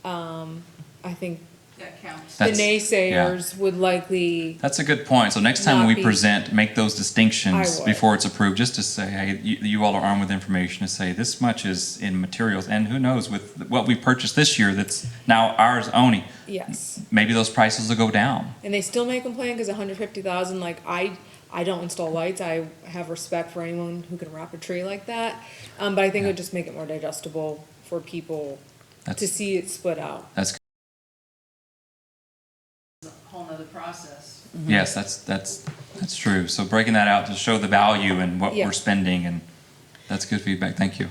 I think That counts. the That's- naysayers would likely, That's a good point. So next time Not we be- present, make those distinctions I would. before it's approved, just to say, hey, you all are armed with information to say this much is in materials. And who knows, with what we purchased this year that's now ours only, yes. maybe those prices will go down. And they still may complain because 150,000, like I don't install lights. I have respect for anyone who can wrap a tree like that. But I think it would just make it more digestible for people to That's- see it split out. That's, Whole nother process. yes, that's true. So breaking that out to show the value and what Yeah. we're spending, and that's good feedback. Thank you.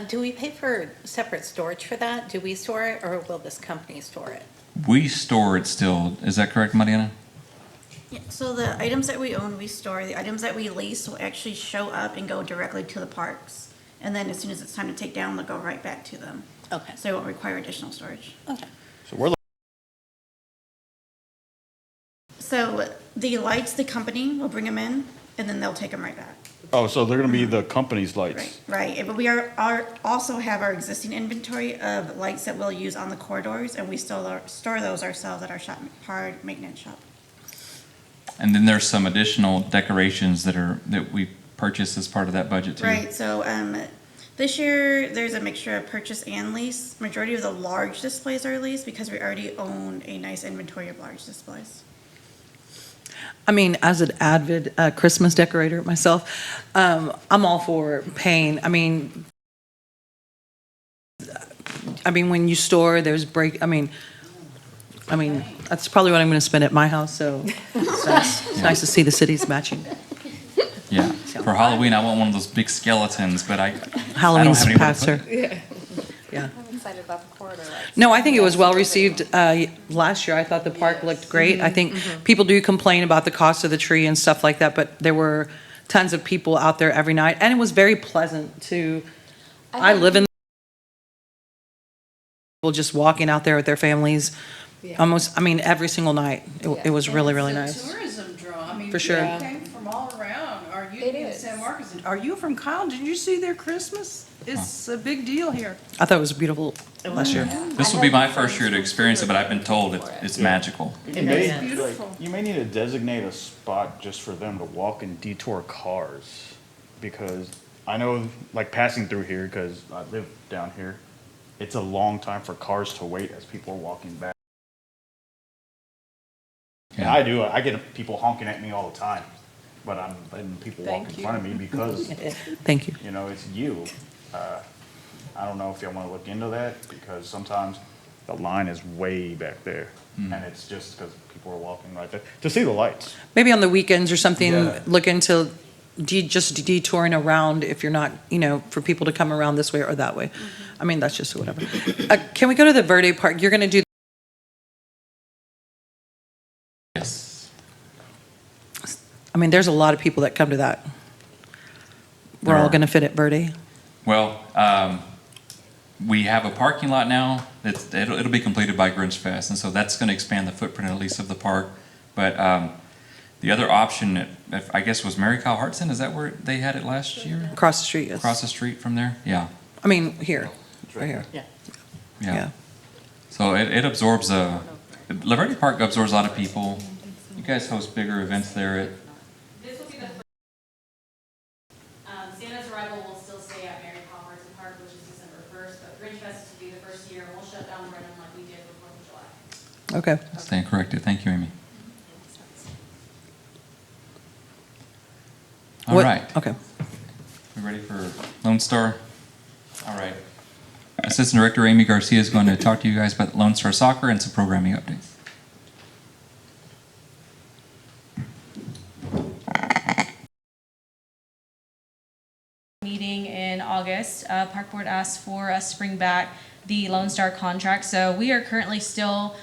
Do we pay for separate storage for that? Do we store it, or will this company store it? We store it still. Is that correct, Mariana? Yeah, so the items that we own, we store. The items that we lease will actually show up and go directly to the parks. And then as soon as it's time to take down, they'll go right back to them. Okay. So it won't require additional storage. Okay. So we're So the lights, the company will bring them in, and then they'll take them right back. oh, so they're gonna be the company's lights. Right, but we also have our existing inventory of lights that we'll use on the corridors, and we still store those ourselves at our shop, our maintenance shop. And then there's some additional decorations that we purchased as part of that budget too. Right, so, this year, there's a mixture of purchase and lease. Majority of the large displays are leased because we already own a nice inventory of large displays. I mean, as an avid Christmas decorator myself, I'm all for paying. I mean, when you store, there's break. I mean, that's probably what I'm going to spend at my house. So it's nice to see the cities matching. Yeah. For Halloween, I want one of those big skeletons, but I Halloween's I don't have past, sir. anywhere to put it. Yeah. I'm excited about the corridor lights. No, I think it was well received last year. I thought the park looked great. I think people do complain about the cost of the tree and stuff like that, but there were tons of people out there every night, and it was very pleasant to. I live in. People just walking out there with their families, almost. I mean, every single night. It was really, really It's nice. a tourism draw. I mean, For sure. people came from all around. Are you It in is. San Marcos? Are you from Kyle? Did you see their Christmas? It's a big deal here. I thought it was beautiful last year. This will be my first year to experience it, but I've been told it's magical. You may, It's beautiful. like, you may need to designate a spot just for them to walk and detour cars. Because I know, like passing through here, because I live down here, it's a long time for cars to wait as people are walking back. And Yeah. I get people honking at me all the time. but I'm letting people walk in Thank you. front of me because, Thank you. you know, it's you. I don't know if y'all wanna look into that, because sometimes the line is way back there, and it's just because people are walking right there, to see the lights. Maybe on the weekends or something, Yeah. look into just detouring around if you're not, for people to come around this way or that way. I mean, that's just whatever. Can we go to the Verde Park? You're going to do, Yes. I mean, there's a lot of people that come to that. We're There all are. going to fit at Verde. Well, we have a parking lot now. It'll be completed by Grinch Fest, and so that's going to expand the footprint at least of the park. But the other option, I guess, was Mary Kyle Hartson. Is that where they had it last year? Across the street, yes. Across the street from there? Yeah. I mean, here, right here. Yeah. So it absorbs La Verde Park absorbs a lot of people. You guys host bigger events there. This will be the first. Santa's arrival will still stay at Mary Poppins Park, which is December 1st, but Grinch Fest will be the first year, and we'll shut down Brennan like we did for 4th of July. Okay. Stand corrected. Thank you, Amy. All What- right. Okay. We ready for Lone Star? All right. Assistant Director Amy Garcia is going to talk to you guys about Lone Star Soccer and some programming updates. Meeting in August, Park Board asked for us to bring back the Lone Star contract. So we are currently still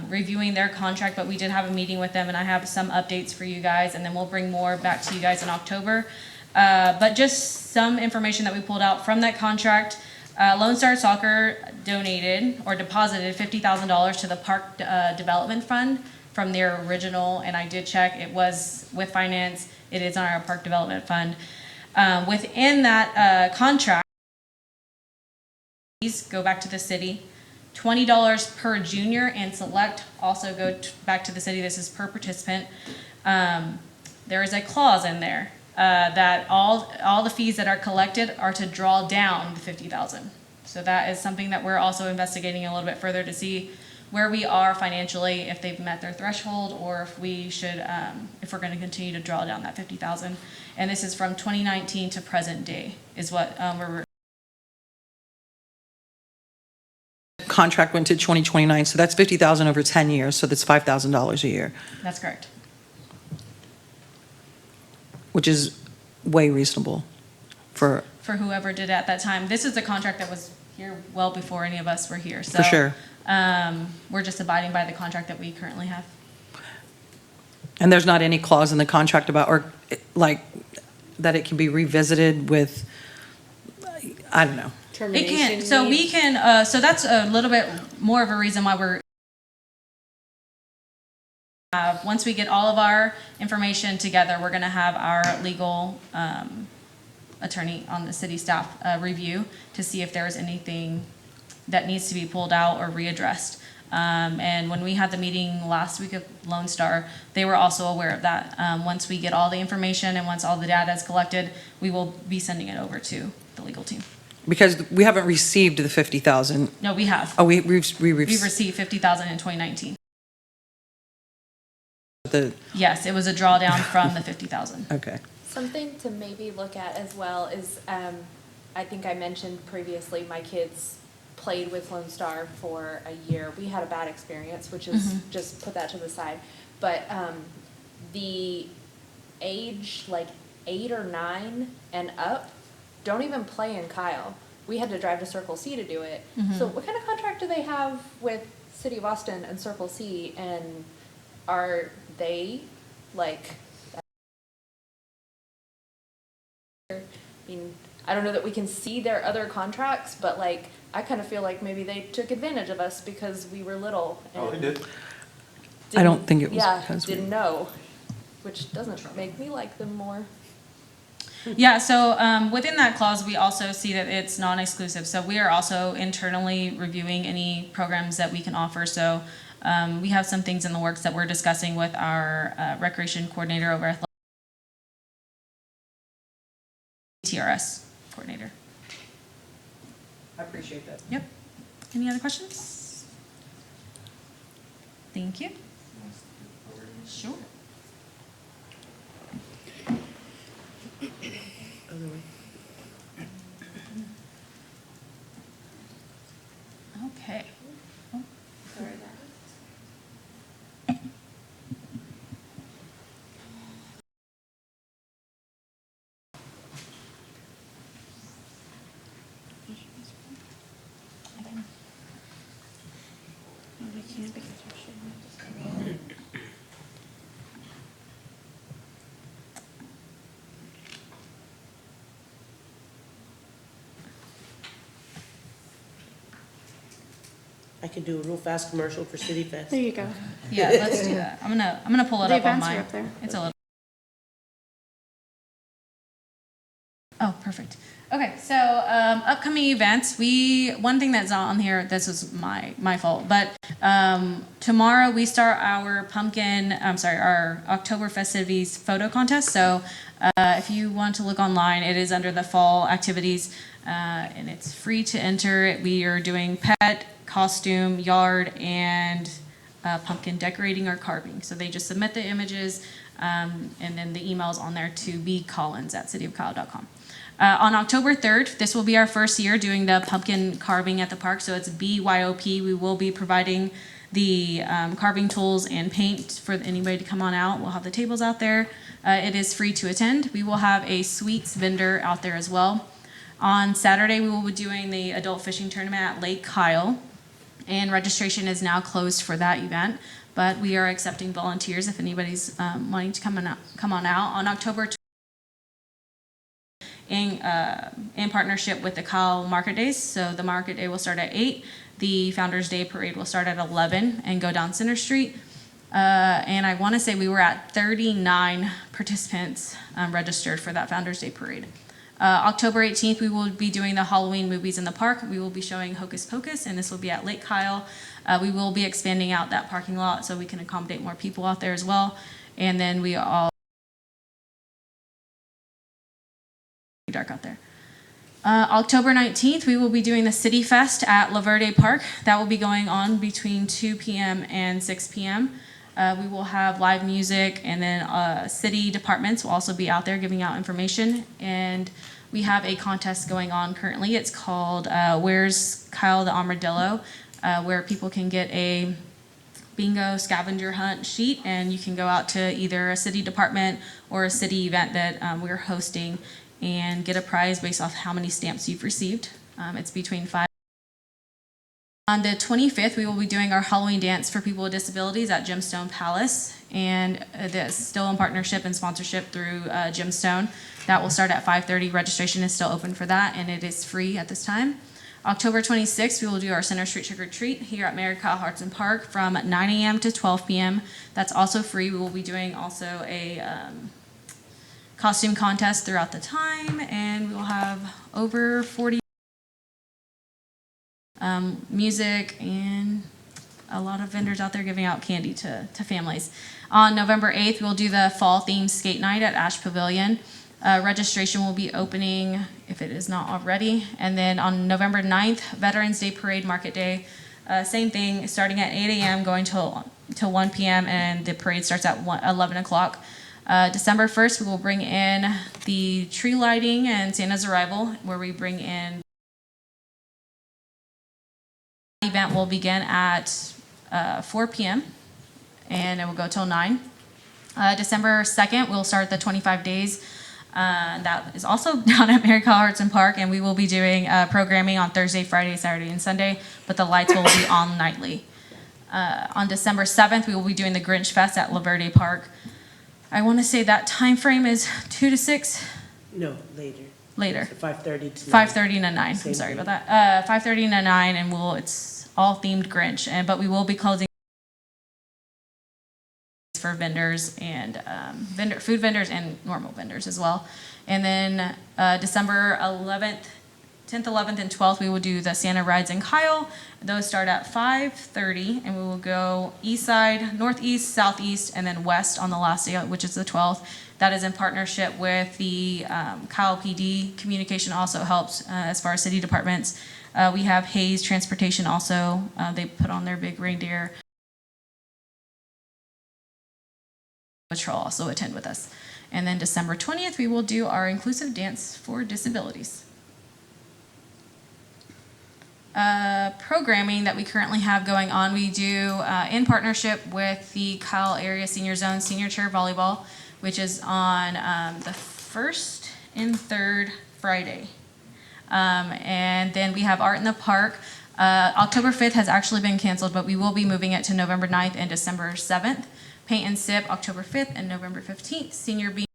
reviewing their contract, but we did have a meeting with them, and I have some updates for you guys, and then we'll bring more back to you guys in October. But just some information that we pulled out from that contract. Lone Star Soccer donated or deposited $50,000 to the Park Development Fund from their original, and I did check, it was with finance, it is on our Park Development Fund. Within that contract, these go back to the city. $20 per junior and select also go back to the city. This is per participant. There is a clause in there that all the fees that are collected are to draw down the $50,000. So that is something that we're also investigating a little bit further to see where we are financially, if they've met their threshold, or if we should, if we're going to continue to draw down that $50,000. And this is from 2019 to present day, is what we're. Contract went to 2029, so that's 50,000 over 10 years, so that's $5,000 a year, That's correct. which is way reasonable for Whoever did it at that time. This is the contract that was here well before any of us were here. So, For sure. We're just abiding by the contract that we currently have. And there's not any clause in the contract about, or like, that it can be revisited with, I don't know. It Termination can, so we needs- can, so that's a little bit more of a reason why we're, once we get all of our information together, we're gonna have our legal, attorney on the city staff, review to see if there's anything that needs to be pulled out or readdressed. And when we had the meeting last week of Lone Star, they were also aware of that. Once we get all the information and once all the data is collected, we will be sending it over to the legal team. Because we haven't received the 50,000. No, we have. Oh, We've received 50,000 in 2019. Yes, it was a drawdown from the 50,000. Okay. Something to maybe look at as well is, I think I mentioned previously, my kids played with Lone Star for a year. We had a bad experience, which is, just put that to the side. But the age, like 8 or 9 and up, don't even play in Kyle. We had to drive to Circle C to do it. So what kind of contract do they have with City of Austin and Circle C? And are they like, I mean, I don't know that we can see their other contracts, but like, I kind of feel like maybe they took advantage of us because we were little. Oh, they did. I don't think it was Yeah, because we- didn't know, which doesn't make me like them more. Yeah, so within that clause, we also see that it's non-exclusive. So we are also internally reviewing any programs that we can offer. So we have some things in the works that we're discussing with our recreation coordinator over at TRS coordinator. I appreciate that. Yep. Any other questions? Thank you. Sure. Okay. I could do a real fast commercial for City Fest. There you go. Yeah, let's do that. I'm gonna pull it The up on events are my. up there. It's a little. Oh, perfect. Okay, so upcoming events. One thing that's not on here. This was my fault, but tomorrow we start our our October festivities photo contest. So if you want to look online, it is under the fall activities, and it's free to enter. We are doing pet, costume, yard, and pumpkin decorating or carving. So they just submit the images, and then the email's on there to bcollins@cityofkyle.com. On October 3rd, this will be our first year doing the pumpkin carving at the park. So it's BYOP. We will be providing the carving tools and paint for anybody to come on out. We'll have the tables out there. It is free to attend. We will have a sweets vendor out there as well. On Saturday, we will be doing the adult fishing tournament at Lake Kyle, and registration is now closed for that event. But we are accepting volunteers if anybody's wanting to come on out. On October 20th, in partnership with the Kyle Market Days. So the Market Day will start at 8. The Founders Day Parade will start at 11 and go down Center Street. And I want to say we were at 39 participants registered for that Founders Day Parade. October 18th, we will be doing the Halloween movies in the park. We will be showing Hocus Pocus, and this will be at Lake Kyle. We will be expanding out that parking lot so we can accommodate more people out there as well. And then we all dark out there. October 19th, we will be doing the City Fest at La Verde Park. That will be going on between 2 p.m. and 6 p.m. We will have live music, and then city departments will also be out there giving out information. And we have a contest going on currently. It's called Where's Kyle the Armadillo, where people can get a bingo scavenger hunt sheet, and you can go out to either a city department or a city event that we're hosting and get a prize based off how many stamps you've received. It's between 5. On the 25th, we will be doing our Halloween dance for people with disabilities at Gemstone Palace, and that's still in partnership and sponsorship through Gemstone. That will start at 5:30. Registration is still open for that, and it is free at this time. October 26th, we will do our Center Street Trick or Treat here at Mary Kyle Arts and Park from 9 a.m. to 12 p.m. That's also free. We will be doing also a costume contest throughout the time, and we'll have over 40 music and a lot of vendors out there giving out candy to families. On November 8th, we'll do the fall themed skate night at Ash Pavilion. Registration will be opening if it is not already. And then on November 9th, Veterans Day Parade Market Day. Same thing, starting at 8 a.m. going till 1 p.m. and the parade starts at 11 o'clock. December 1st, we will bring in the tree lighting and Santa's Arrival, where we bring in. The event will begin at 4 p.m. and it will go till 9. December 2nd, we'll start the 25 days. That is also down at Mary Kyle Arts and Park, and we will be doing programming on Thursday, Friday, Saturday, and Sunday, but the lights will be on nightly. On December 7th, we will be doing the Grinch Fest at La Verde Park. I want to say that time frame is 2 to 6. No, later. Later. 5:30 to 5:30 to 9. Same I'm sorry thing. about that. 5:30 to 9, and it's all themed Grinch. But we will be closing for vendors and food vendors and normal vendors as well. And then December 11th, 10th, 11th, and 12th, we will do the Santa Rides in Kyle. Those start at 5:30, and we will go east side, northeast, southeast, and then west on the last day, which is the 12th. That is in partnership with the Kyle PD. Communication also helps as far as city departments. We have Hayes Transportation also. They put on their big reindeer. Patrol also attend with us. And then December 20th, we will do our inclusive dance for disabilities. Programming that we currently have going on, we do in partnership with the Kyle Area Senior Zone Senior Chair Volleyball, which is on the first and third Friday. And then we have Art in the Park. October 5th has actually been canceled, but we will be moving it to November 9th and December 7th. Paint and Sip, October 5th and November 15th. Senior Bean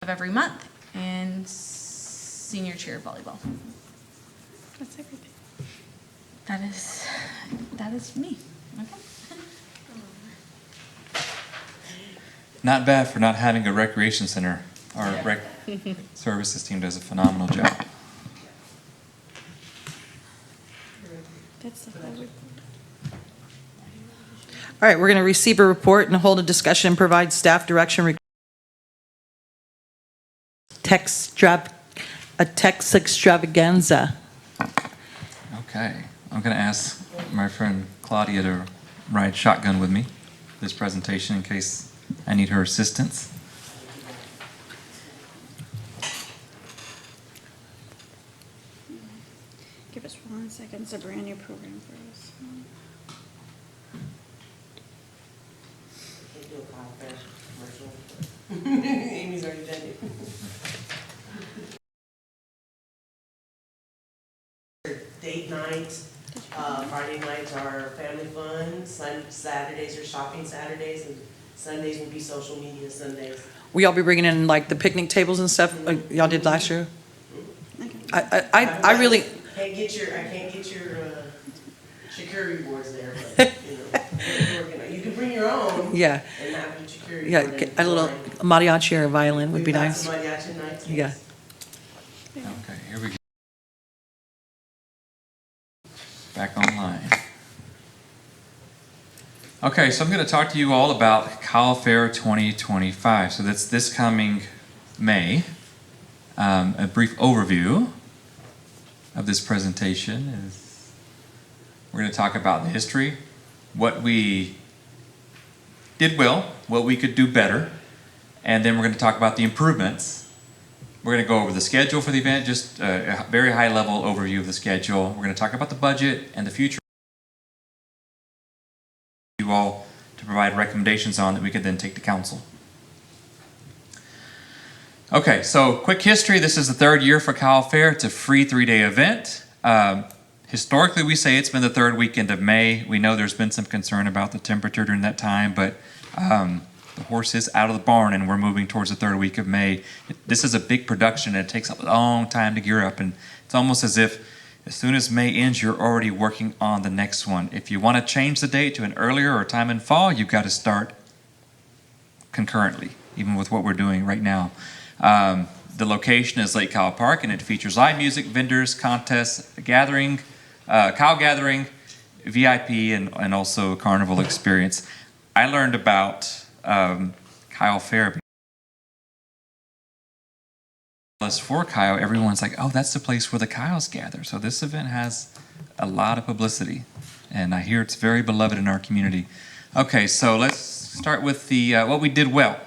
of every month, and Senior Cheer Volleyball. That's everything. That is me. Okay. Not bad for not having a recreation center. Our rec services team does a phenomenal job. That's the whole report. All right, we're going to receive a report and hold a discussion and provide staff direction. Tex-Travaganza. Okay, I'm going to ask my friend Claudia to ride shotgun with me this presentation in case I need her assistance. Give us 1 second. It's a brand new program for us. Can't do a Kyle Fair commercial. Amy's already done it. Date nights, Friday nights are family fun, Saturdays are shopping Saturdays, and Sundays will be social media Sundays. Will y'all be bringing in like the picnic tables and stuff y'all did last year? I really, I can't get your charcuterie boards there, but, you know, we're working on- you can bring your own. yeah, And have your charcuterie yeah, board and a little design. mariachi or a violin would be We've got nice. some mariachi nights, Yeah. yes. Okay, here we go. Back online. Okay, so I'm going to talk to you all about Kyle Fair 2025. So that's this coming May. A brief overview of this presentation is we're going to talk about the history, what we did well, what we could do better, and then we're going to talk about the improvements. We're going to go over the schedule for the event, just a very high-level overview of the schedule. We're going to talk about the budget and the future. You all to provide recommendations on that we could then take to council. Okay, so quick history. This is the third year for Kyle Fair. It's a free 3-day event. Historically, we say it's been the third weekend of May. We know there's been some concern about the temperature during that time, but the horse is out of the barn and we're moving towards the third week of May. This is a big production and it takes a long time to gear up, and it's almost as if as soon as May ends, you're already working on the next one. If you want to change the date to an earlier or time in fall, you've got to start concurrently, even with what we're doing right now. The location is Lake Kyle Park, and it features live music, vendors, contests, a gathering, cow gathering, VIP, and also a carnival experience. I learned about Kyle Fair. For Kyle, everyone's like, oh, that's the place where the Kyles gather. So this event has a lot of publicity, and I hear it's very beloved in our community. Okay, so let's start with the what we did well.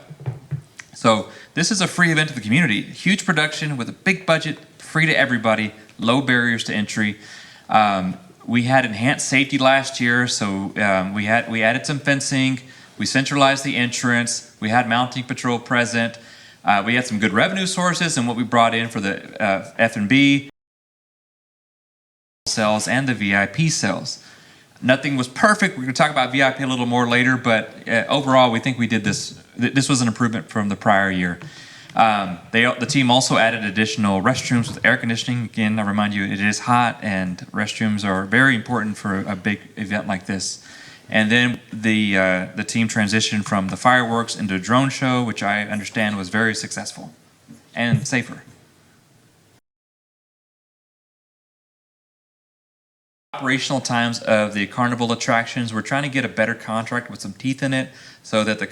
So this is a free event to the community, huge production with a big budget, free to everybody, low barriers to entry. We had enhanced safety last year, so we added some fencing, we centralized the entrance, we had mounting patrol present. We had some good revenue sources and what we brought in for the F&B sales and the VIP sales. Nothing was perfect. We're going to talk about VIP a little more later, but overall, we think we did this. This was an improvement from the prior year. The team also added additional restrooms with air conditioning. Again, I remind you, it is hot, and restrooms are very important for a big event like this. And then the team transitioned from the fireworks into a drone show, which I understand was very successful and safer. Operational times of the carnival attractions, we're trying to get a better contract with some teeth in it so that the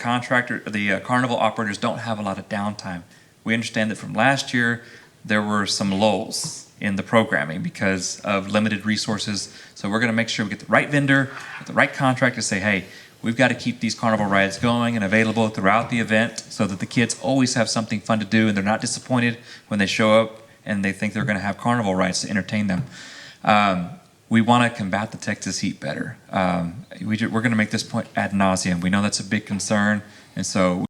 carnival operators don't have a lot of downtime. We understand that from last year, there were some lulls in the programming because of limited resources. So we're going to make sure we get the right vendor, with the right contract to say, hey, we've got to keep these carnival rides going and available throughout the event so that the kids always have something fun to do and they're not disappointed when they show up and they think they're going to have carnival rides to entertain them. We want to combat the Texas heat better. We're going to make this point ad nauseum. We know that's a big concern, and so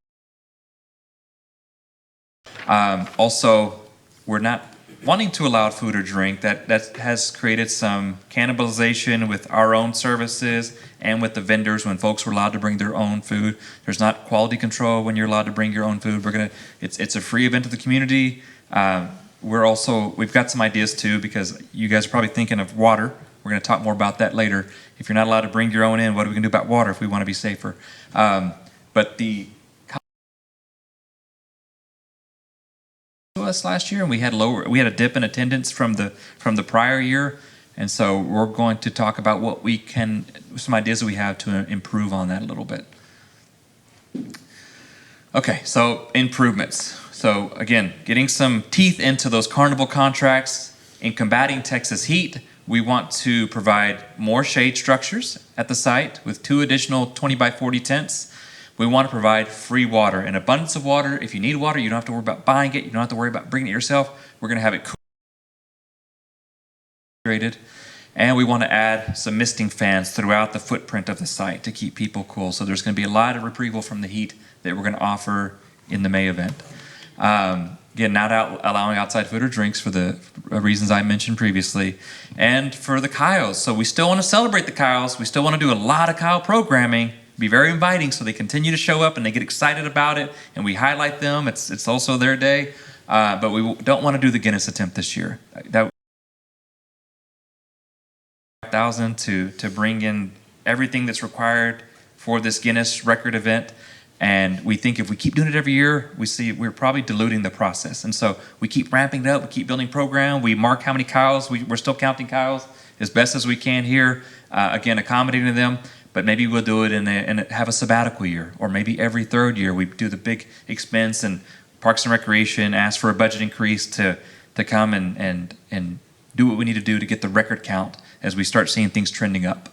also we're not wanting to allow food or drink. That has created some cannibalization with our own services and with the vendors when folks were allowed to bring their own food. There's not quality control when you're allowed to bring your own food. It's a free event to the community. We've got some ideas too, because you guys are probably thinking of water. We're going to talk more about that later. If you're not allowed to bring your own in, what are we going to do about water if we want to be safer? But the to us last year, and we had a dip in attendance from the prior year, and so we're going to talk about some ideas that we have to improve on that a little bit. Okay, so improvements. So again, getting some teeth into those carnival contracts. In combating Texas heat, we want to provide more shade structures at the site with 2 additional 20 by 40 tents. We want to provide free water, an abundance of water. If you need water, you don't have to worry about buying it. You don't have to worry about bringing it yourself. We're going to have it refrigerated. And we want to add some misting fans throughout the footprint of the site to keep people cool. So there's going to be a lot of retrieval from the heat that we're going to offer in the May event. Again, not allowing outside food or drinks for the reasons I mentioned previously. And for the Kyles, so we still want to celebrate the Kyles. We still want to do a lot of Kyle programming, be very inviting so they continue to show up and they get excited about it and we highlight them. It's also their day. But we don't want to do the Guinness attempt this year. That 1,000 to bring in everything that's required for this Guinness record event. And we think if we keep doing it every year, we're probably diluting the process. And so we keep ramping it up, we keep building program, we mark how many Kyles, we're still counting Kyles as best as we can here, again, accommodating them, but maybe we'll do it and have a sabbatical year, or maybe every 3rd year we do the big expense and Parks and Recreation ask for a budget increase to come and do what we need to do to get the record count as we start seeing things trending up.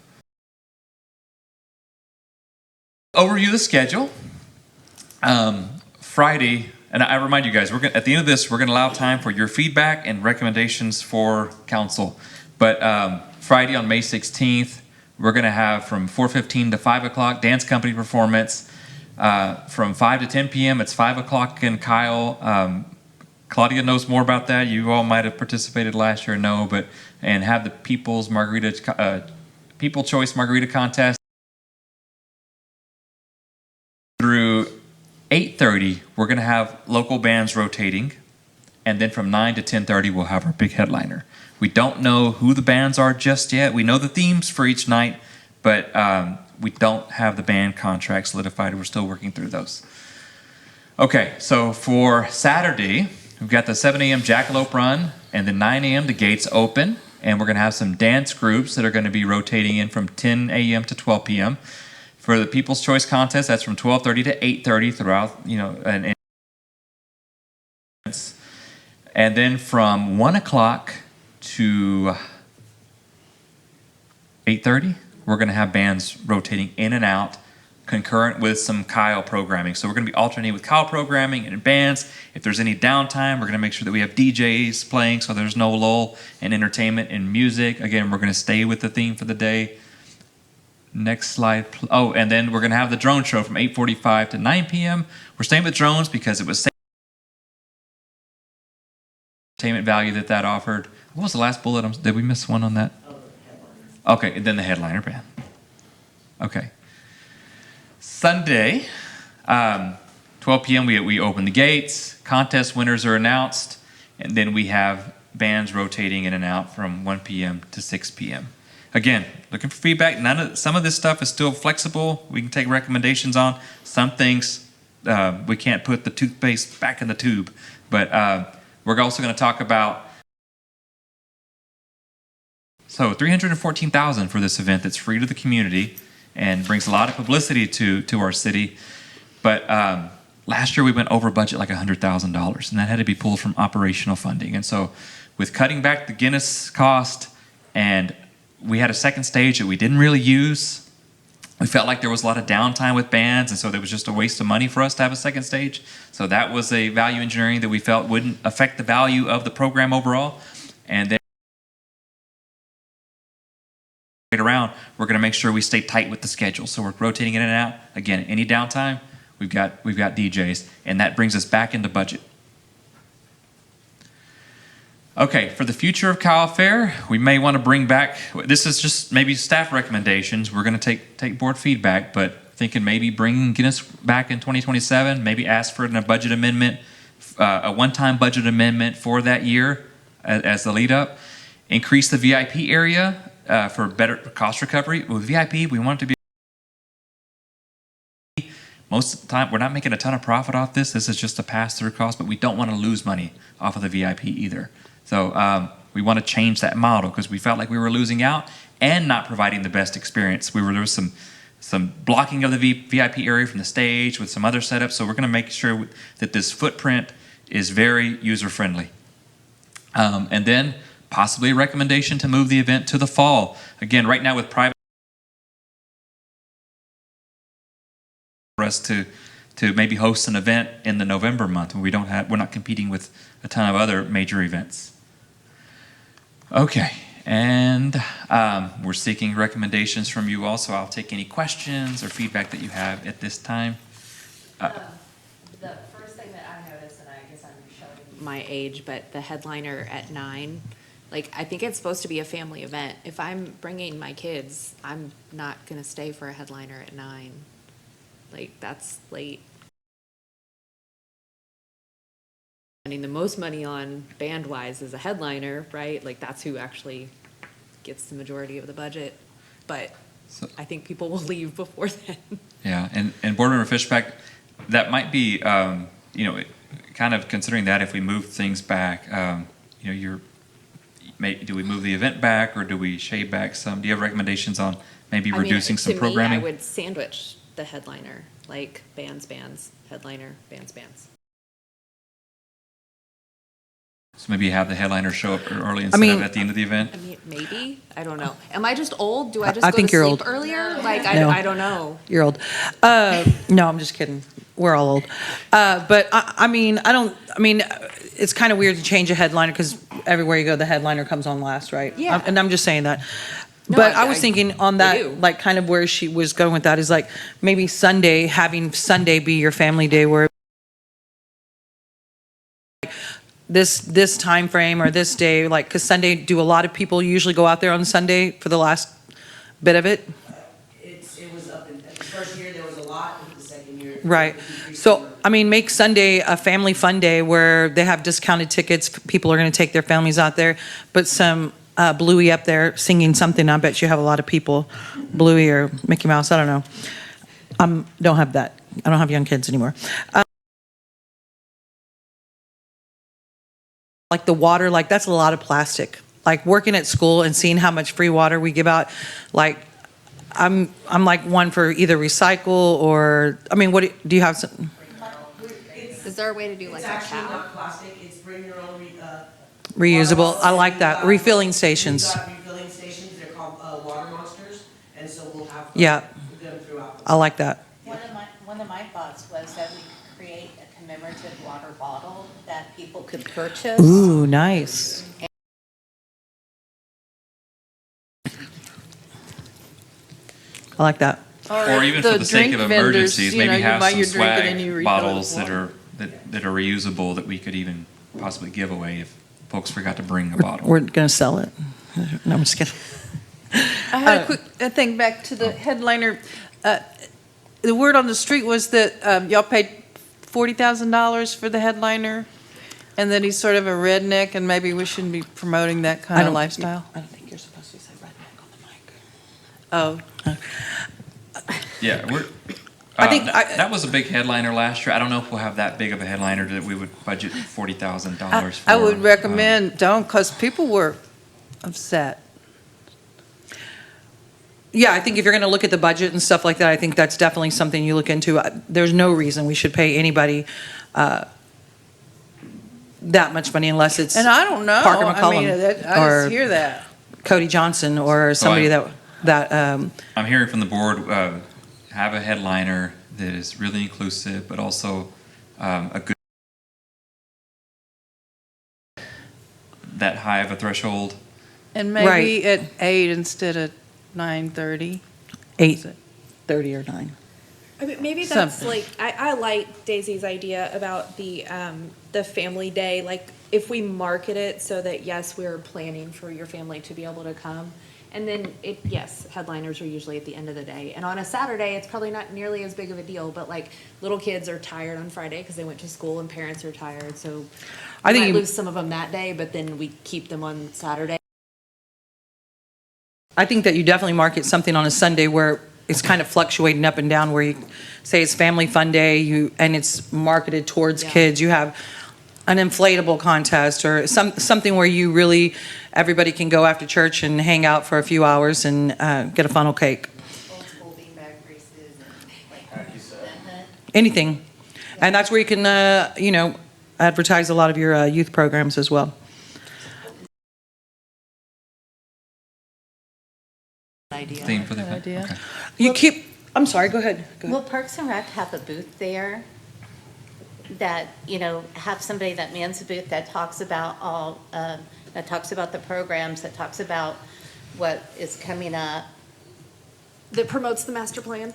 Overview of the schedule. Friday, and I remind you guys, at the end of this, we're going to allow time for your feedback and recommendations for council. But Friday on May 16th, we're going to have from 4:15 to 5 o'clock dance company performance. From 5 to 10 p.m., it's 5 o'clock in Kyle. Claudia knows more about that. You all might have participated last year, and have the People Choice Margarita Contest. Through 8:30, we're going to have local bands rotating, and then from 9 to 10:30, we'll have our big headliner. We don't know who the bands are just yet. We know the themes for each night, but we don't have the band contract solidified. We're still working through those. Okay, so for Saturday, we've got the 7 a.m. Jackalope Run, and then 9 a.m. the gates open, and we're going to have some dance groups that are going to be rotating in from 10 a.m. to 12 p.m. For the People's Choice Contest, that's from 12:30 to 8:30 throughout, and then from 1 o'clock to 8:30, we're going to have bands rotating in and out, concurrent with some Kyle programming. So we're going to be alternating with Kyle programming and bands. If there's any downtime, we're going to make sure that we have DJs playing so there's no lull in entertainment and music. Again, we're going to stay with the theme for the day. Next slide. Oh, and then we're going to have the drone show from 8:45 to 9 p.m. We're staying with drones because it was entertainment value that offered. What was the last bullet? Did we miss one on that? Okay, and then the headliner band. Okay. Sunday, 12 p.m. we open the gates. Contest winners are announced, and then we have bands rotating in and out from 1 p.m. to 6 p.m. Again, looking for feedback. Some of this stuff is still flexible. We can take recommendations on. Some things we can't put the toothpaste back in the tube. But we're also going to talk about $314,000 for this event that's free to the community and brings a lot of publicity to our city. But last year we went over budget like $100,000, and that had to be pulled from operational funding. And so with cutting back the Guinness cost, and we had a second stage that we didn't really use, We felt like there was a lot of downtime with bands, and so there was just a waste of money for us to have a second stage. So that was a value engineering that we felt wouldn't affect the value of the program overall. And then around, we're going to make sure we stay tight with the schedule. So we're rotating in and out. Again, any downtime, we've got DJs, and that brings us back into budget. Okay, for the future of Kyle Fair, we may want to bring back, this is just maybe staff recommendations. We're going to take board feedback, but thinking maybe get us back in 2027, maybe ask for a budget amendment, a one-time budget amendment for that year as the lead up. Increase the VIP area for better cost recovery. With VIP, we want it to be, most of the time, we're not making a ton of profit off this. This is just a pass-through cost, but we don't want to lose money off of the VIP either. So we want to change that model because we felt like we were losing out and not providing the best experience. There was some blocking of the VIP area from the stage with some other setups. So we're going to make sure that this footprint is very user-friendly. And then possibly a recommendation to move the event to the fall. Again, right now with private, for us to maybe host an event in the November month when we're not competing with a ton of other major events. Okay, and we're seeking recommendations from you all, so I'll take any questions or feedback that you have at this time. The first thing that I noticed, and I guess I'm showing my age, but the headliner at 9, like, I think it's supposed to be a family event. If I'm bringing my kids, I'm not gonna stay for a headliner at 9. Like, that's late. Spending the most money on band-wise is a headliner, right? Like, that's who actually gets the majority of the budget. But I think people will leave before then. Yeah, and Board Member Fishback, that might be, kind of considering that if we move things back, do we move the event back or do we shave back some? Do you have recommendations on maybe reducing some programming? To me, I would sandwich the headliner, like bands, headliner, bands. So maybe have the headliner show up early instead of at the end of the event? I mean, maybe, I don't know. Am I just old? Do I just I go think to you're sleep old. earlier? Like, No. I don't know. You're old. No, I'm just kidding. We're all old. But it's kind of weird to change a headliner because everywhere you go, the headliner comes on last, right? Yeah. And I'm just saying that. No, But I was I thinking on do. that, like kind of where she was going with that is like maybe Sunday, having Sunday be your family day where this time frame or this day, like, because Sunday, do a lot of people usually go out there on Sunday for the last bit of it? It was up in, the first year there was a lot, the second year. Right. So, make Sunday a family fun day where they have discounted tickets. People are going to take their families out there. But some Bluey up there singing something. I bet you have a lot of people, Bluey or Mickey Mouse, I don't know. Don't have that. I don't have young kids anymore. Like the water, like that's a lot of plastic. Like working at school and seeing how much free water we give out, like I'm like one for either recycle or, what do you have some? Is there a way to do like It's a actually cap? not plastic, it's bring your own, Reusable, I like that. Refilling stations. We've got refilling stations, they're called, water monsters, and so we'll have. Yeah. Them throughout. I like that. One of my thoughts was that we create a commemorative water bottle that people could purchase. Ooh, nice. I like that. Or even for the sake of emergencies, maybe have some swag bottles that water. are reusable that we could even possibly give away if folks forgot to bring a bottle. We're going to sell it. No, I'm just kidding. I had a quick thing back to the headliner. The word on the street was that y'all paid $40,000 for the headliner, and that he's sort of a redneck, and maybe we shouldn't be promoting that kind of lifestyle. I don't think you're supposed to say redneck on the mic. Oh, Yeah, I think that was a big headliner last year. I don't know if we'll have that big of a headliner that we would budget $40,000 for. I would recommend don't, because people were upset. Yeah, I think if you're going to look at the budget and stuff like that, I think that's definitely something you look into. There's no reason we should pay anybody that much money unless it's And I don't know. Parker I mean, McCollum I or just hear that. Cody Johnson or somebody that I'm hearing from the board, have a headliner that is really inclusive, but also a good, that high of a threshold. And Right. maybe at 8 instead of 9:30. 8:30 or 9. I mean, maybe that's Something. like, I like Daisy's idea about the family day, like, if we market it so that, yes, we're planning for your family to be able to come. And then yes, headliners are usually at the end of the day. And on a Saturday, it's probably not nearly as big of a deal, but like, little kids are tired on Friday because they went to school and parents are tired, so I we think might you- lose some of them that day, but then we keep them on Saturday. I think that you definitely market something on a Sunday where it's kind of fluctuating up and down, where you say it's family fun day, and it's marketed towards Yeah. kids. You have an inflatable contest or something where you really, everybody can go after church and hang out for a few hours and get a funnel cake. Multiple beanbag races and like. Anything. And that's where you can, advertise a lot of your youth programs as well. Theme for the event? Idea. Okay. You keep, I'm sorry, go ahead. Will Parks and Rec have a booth there that, have somebody that mans a booth that talks about that talks about the programs, that talks about what is coming up? That promotes the master plan.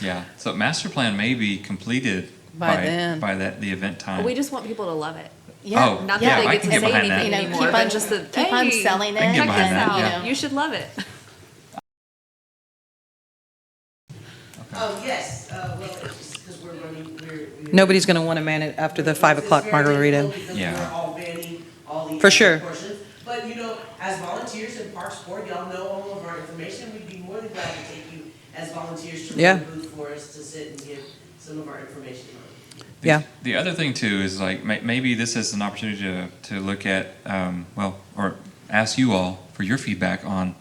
Yeah, so master plan may be completed By then. by the event time. We just want people to love it. Yeah, Oh, Not yeah, that they I get can to get say behind that. anything You know, anymore, keep but on- just that, keep on hey, selling it. I can get check behind this that, out. yeah. You should love it. Oh, yes, well, it's because we're running, we're. Nobody's going to want to man it after the 5 o'clock It's very margarita. difficult because Yeah. we're all banning all the For sure. portions. But, as volunteers in Parks Board, y'all know all of our information, we'd be more than glad to take you as volunteers to Yeah. run a booth for us to sit and give some of our information on. Yeah. The other thing too is like maybe this is an opportunity to look at, or ask you all for your feedback on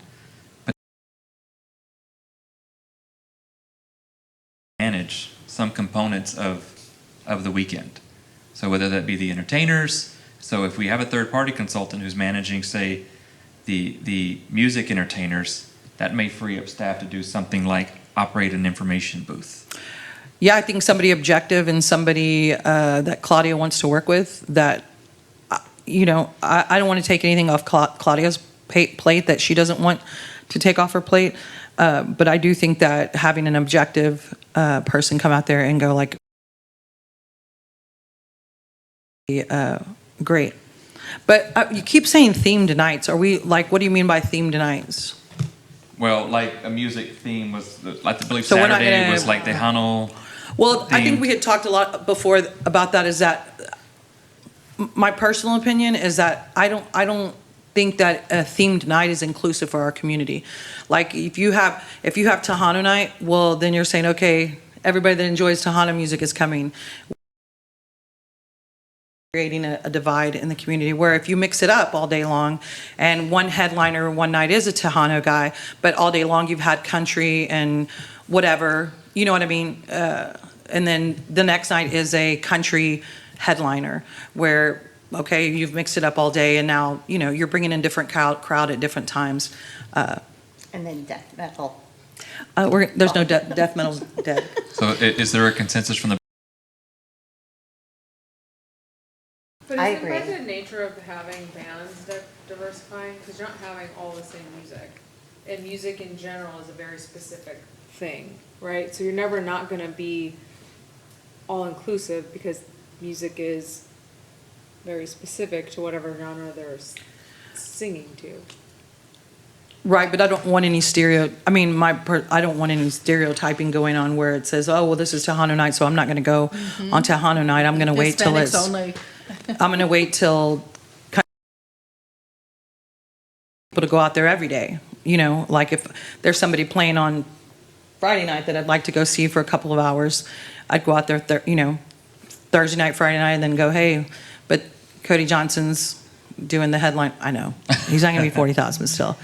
manage some components of the weekend. So whether that be the entertainers, so if we have a third-party consultant who's managing, say, the music entertainers, that may free up staff to do something like operate an information booth. Yeah, I think somebody objective and somebody that Claudia wants to work with, that, I don't want to take anything off Claudia's plate that she doesn't want to take off her plate. But I do think that having an objective person come out there and go like, great. But you keep saying themed nights. Are we, like, what do you mean by themed nights? Well, like a music theme was, I believe So we're not Saturday gonna- was like Tejano. Well, I think themed. we had talked a lot before about that, is that my personal opinion is that I don't think that a themed night is inclusive for our community. Like if you have Tejano night, well, then you're saying, okay, everybody that enjoys Tejano music is coming. Creating a divide in the community, where if you mix it up all day long and one headliner one night is a Tejano guy, but all day long you've had country and whatever, you know what I mean? And then the next night is a country headliner where, okay, you've mixed it up all day and now, you're bringing in different crowd at different times. And then death metal. There's no death metal dead. So is there a consensus from the But I isn't that agree. the nature of having bands diversifying? Because you're not having all the same music. And music in general is a very specific thing, right? So you're never not going to be all-inclusive because music is very specific to whatever genre they're singing to. Right, but I don't want any I don't want any stereotyping going on where it says, oh, well, this is Tejano night, so I'm not going to go on Tejano night. I'm going to wait till Hispanics it's, only. I'm going to wait till people to go out there every day. Like if there's somebody playing on Friday night that I'd like to go see for a couple of hours, I'd go out there, Thursday night, Friday night, and then go, hey, but Cody Johnson's doing the headline. I know he's not going to be 40,000, but still.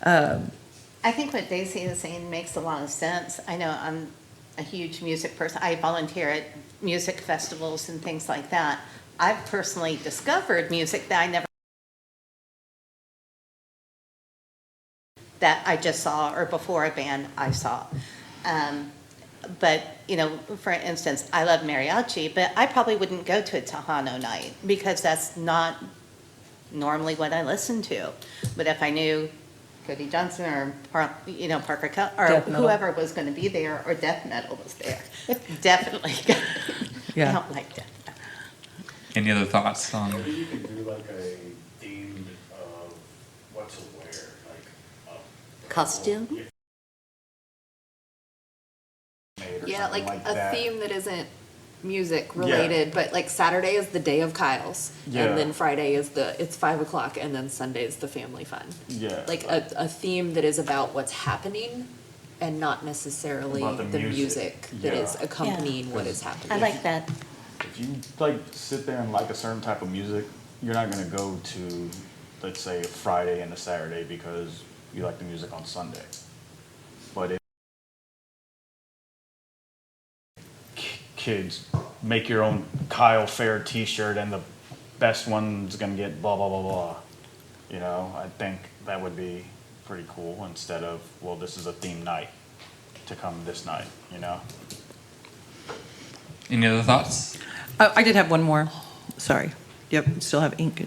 I think what Daisy is saying makes a lot of sense. I know I'm a huge music person. I volunteer at music festivals and things like that. I've personally discovered music that that I just saw, or before a band I saw. But, you know, for instance, I love mariachi, but I probably wouldn't go to a Tejano night because that's not normally what I listen to. But if I knew Cody Johnson or, Parker or Death metal. whoever was going to be there, or death metal was there, definitely. Yeah. I don't like death metal. Any other thoughts on? Maybe you can do like a themed of what to wear, like Costume? Yeah, like a that. theme that isn't music related, but like Saturday is the day of Kyle's. Yeah. And then Friday is it's 5 o'clock, and then Sunday is the family fun. Yeah. Like a theme that is about what's happening and not necessarily About the the music. music that is Yeah. accompanying what is happening. I like that. If you like sit there and like a certain type of music, you're not gonna go to, let's say, a Friday and a Saturday because you like the music on Sunday. But if kids make your own Kyle Fair T-shirt and the best one's gonna get blah blah blah blah, you know, I think that would be pretty cool instead of, well, this is a theme night to come this night, you know. Any other thoughts? I did have one more. Sorry. Yep, still have ink.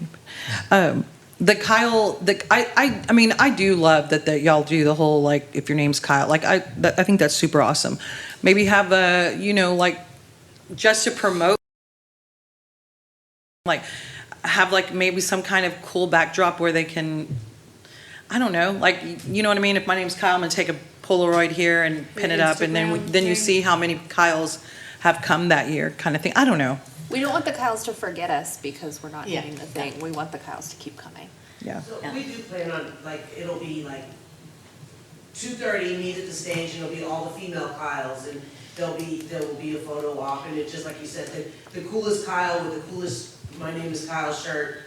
The Kyle, I mean, I do love that y'all do the whole, like, if your name's Kyle, like, I think that's super awesome. Maybe have a, like, just to promote, like, have, like, maybe some kind of cool backdrop where they can, I don't know, like, you know what I mean? If my name's Kyle, I'm gonna take a Polaroid here and pin it up, and then you see how many Kyles have come that year, kind of thing. I don't know. We don't want the Kyles to forget us because we're not Yeah. hitting the thing. We want the Kyles to keep coming. Yeah. So we do plan on, like, it'll be like 2:30, meet at the stage, and it'll be all the female Kyles, and there will be a photo walk, and it's just like you said, the coolest Kyle with the coolest "My Name is Kyle" shirt.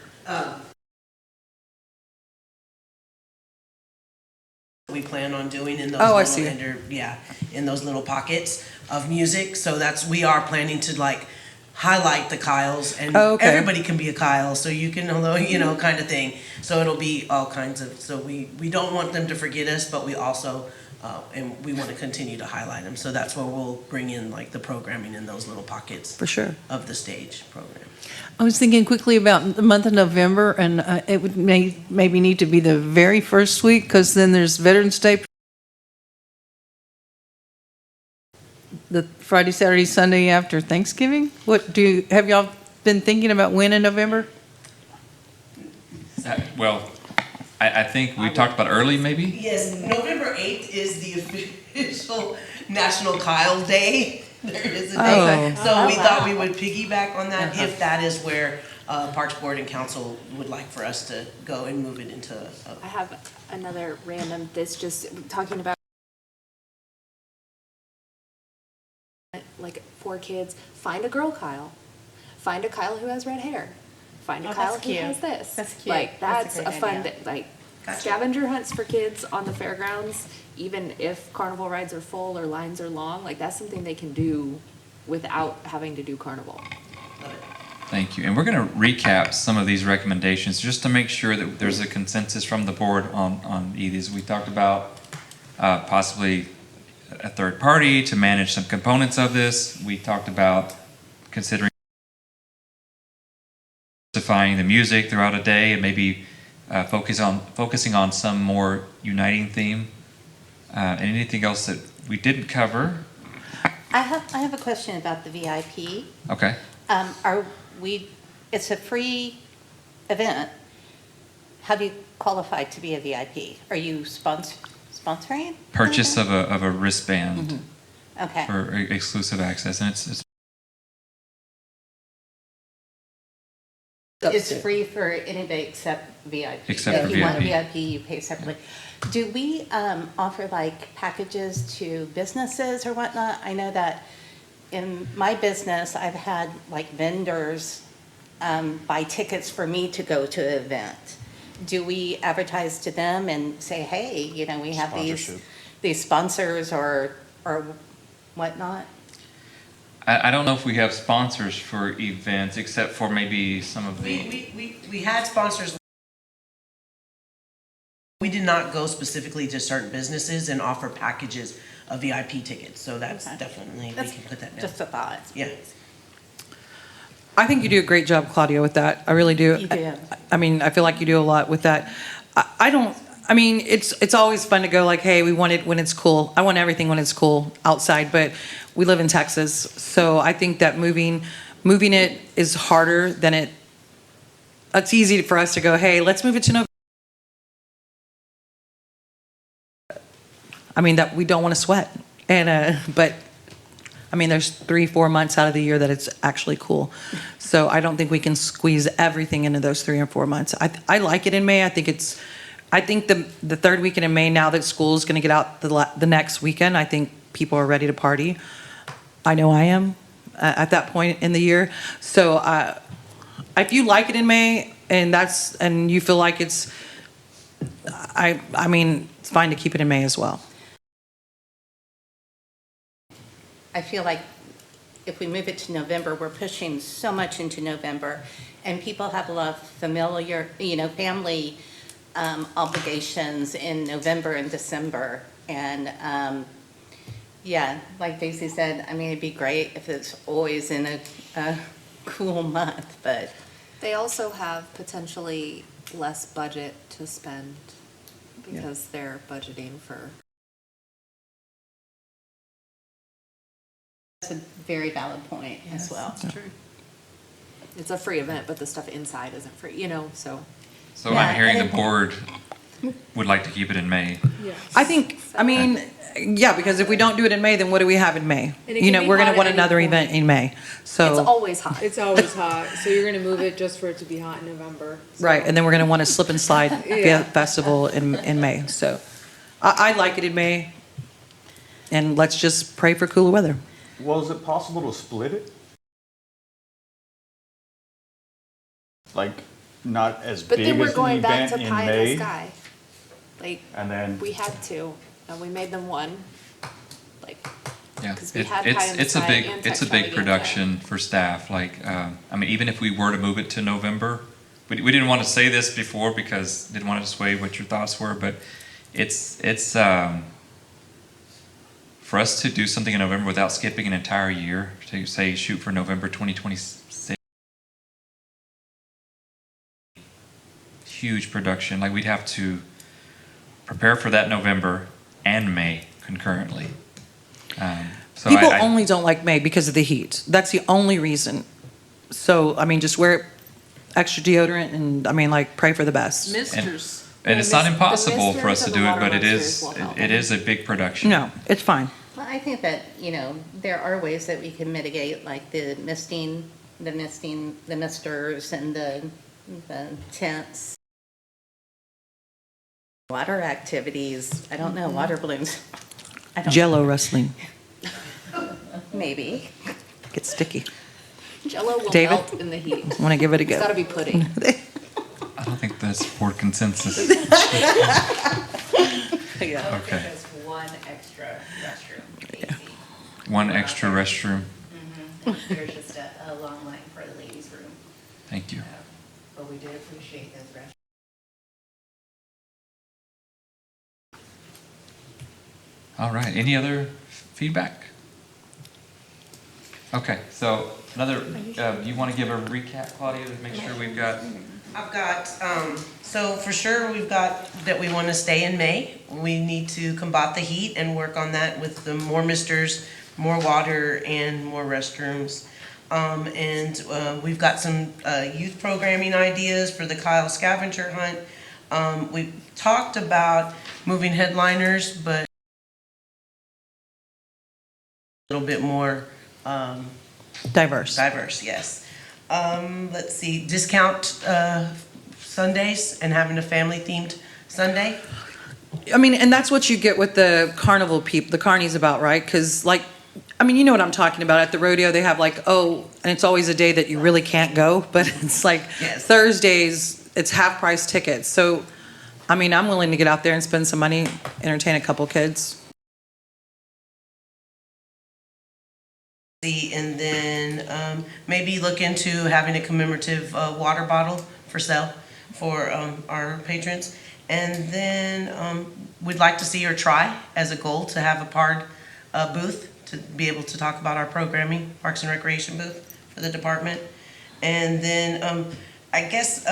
We plan on doing in those Oh, I little see. in those little pockets of music. So we are planning to like highlight the Kyles, and Oh, okay. everybody can be a Kyle, so you can, kind of thing. So it'll be all kinds of, so we don't want them to forget us, but we also, and we want to continue to highlight them. So that's where we'll bring in like the programming in those little pockets For sure. of the stage program. I was thinking quickly about the month of November, and it would maybe need to be the very first week, because then there's Veterans Day. The Friday, Saturday, Sunday after Thanksgiving? Have y'all been thinking about when in November? Well, I think we talked about early, maybe? Yes, November 8th is the official National Kyle Day. There is a day. Oh. So we thought we would piggyback on that if that is where Parks Board and Council would like for us to go and move it into. I have another random, just talking about like 4 kids. Find a girl Kyle. Find a Kyle who has red hair. Find a Oh, Kyle that's who cute. has this. That's cute. Like, That's that's a a great fun, idea. like, Gotcha. scavenger hunts for kids on the fairgrounds, even if carnival rides are full or lines are long, like, that's something they can do without having to do carnival. Thank you. And we're going to recap some of these recommendations just to make sure that there's a consensus from the board on these. We talked about possibly a third party to manage some components of this. We talked about considering diversifying the music throughout a day and maybe focusing on some more uniting theme. And anything else that we didn't cover? I have a question about the VIP. Okay. It's a free event. How do you qualify to be a VIP? Are you sponsoring? Purchase of a wristband Okay. for exclusive access, and it's It's free for anybody except VIP. Except for If you want a VIP. VIP, you pay separately. Do we offer like packages to businesses or whatnot? I know that in my business, I've had like vendors buy tickets for me to go to an event. Do we advertise to them and say, hey, we have Sponsorship. these sponsors or whatnot? I don't know if we have sponsors for events except for maybe some of the We had sponsors We did not go specifically to certain businesses and offer packages of VIP tickets, so that's Okay. definitely, we That's can put that down. just a thought. Yeah. I think you do a great job, Claudia, with that. I really do. You do. I mean, I feel like you do a lot with that. I don't, I mean, it's always fun to go like, hey, we want it when it's cool. I want everything when it's cool outside, but we live in Texas, so I think that moving it is harder than it's easy for us to go, hey, let's move it to November. I mean, that we don't want to sweat. But I mean, there's 3-4 months out of the year that it's actually cool. So I don't think we can squeeze everything into those 3 or 4 months. I like it in May. I think the third weekend in May, now that school is going to get out the next weekend, I think people are ready to party. I know I am at that point in the year. So if you like it in May and you feel like it's, I mean, it's fine to keep it in May as well. I feel like if we move it to November, we're pushing so much into November, and people have a lot of familiar, family obligations in November and December. And yeah, like Daisy said, I mean, it'd be great if it's always in a cool month, but They also have potentially less budget to spend because they're budgeting for. that's a very valid point as well. True. It's a free event, but the stuff inside isn't free, so. So Yeah, I'm hearing and the board would like to keep it in May. I think, I mean, yeah, because if we don't do it in May, then what do we have in May? And it can be We're going hot to want at any another point. event in May. It's So, always hot. It's always hot, so you're gonna move it just for it to be hot in November. So- right, and then we're going to want a slip and slide Yeah. festival in May. So I like it in May, and let's just pray for cooler weather. Well, is it possible to split it? Like, not as But big then we're as the going back event to in pie in the May? sky. Like, And then, we had to, and we made them one, like, Yeah, 'Cause we had Pie in the it's a Sky big, and it's a big Tex-Travaganza. production for staff, like, I mean, even if we were to move it to November, we didn't want to say this before because didn't want to sway what your thoughts were, but it's, for us to do something in November without skipping an entire year, to say, shoot for November 2026, huge production, like, we'd have to prepare for that November and May concurrently. So People I only don't like May because of the heat. That's the only reason. So, I mean, just wear extra deodorant and, I mean, like, pray for the best. Misters. And it's not The impossible for us misters to and do the it, water but it monsters is, will help. it is a big production. No, it's fine. Well, I think that, there are ways that we can mitigate, like the misters and the tents. Water activities, I don't know, water balloons. I don't- Jello wrestling. Maybe. Get sticky. Jello will David? melt in the heat. Want to give it a It's gotta go? be pudding. I don't think that's board consensus. Yeah. Okay. Just one extra restroom, easy. One extra restroom. There's just a long line for the ladies' room, Thank you. but we did appreciate those restrooms. All right, any other feedback? Okay, so another, you want to give a recap, Claudia, to make sure we've got, I've got, so for sure, we've got that we want to stay in May. We need to combat the heat and work on that with the more misters, more water, and more restrooms. We've got some youth programming ideas for the Kyle scavenger hunt. We talked about moving headliners, but a little bit more Diverse. diverse, yes. Let's see, discount Sundays and having a family-themed Sunday. I mean, and that's what you get with the carnival the carnies about, right? Because, like, I mean, you know what I'm talking about. At the rodeo, they have like, and it's always a day that you really can't go, but it's like Yes. Thursdays, it's half-price tickets. So, I mean, I'm willing to get out there and spend some money, entertain a couple kids. And then maybe look into having a commemorative water bottle for sale for our patrons. And then we'd like to see her try as a goal to have a PARD booth to be able to talk about our programming, Parks and Recreation booth for the department. And then I guess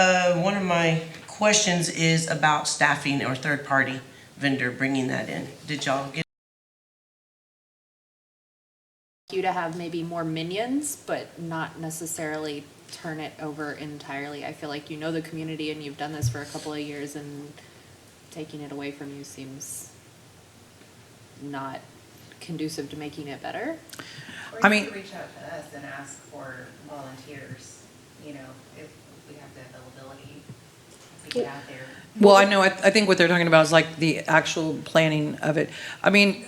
one of my questions is about staffing or third-party vendor bringing that in. Did y'all get? You to have maybe more minions, but not necessarily turn it over entirely. I feel like you know the community and you've done this for a couple of years, and taking it away from you seems not conducive to making it better. Or I you mean- could reach out to us and ask for volunteers, you know, if we have the availability to get out there. Well, I know, I think what they're talking about is like the actual planning of it. I mean,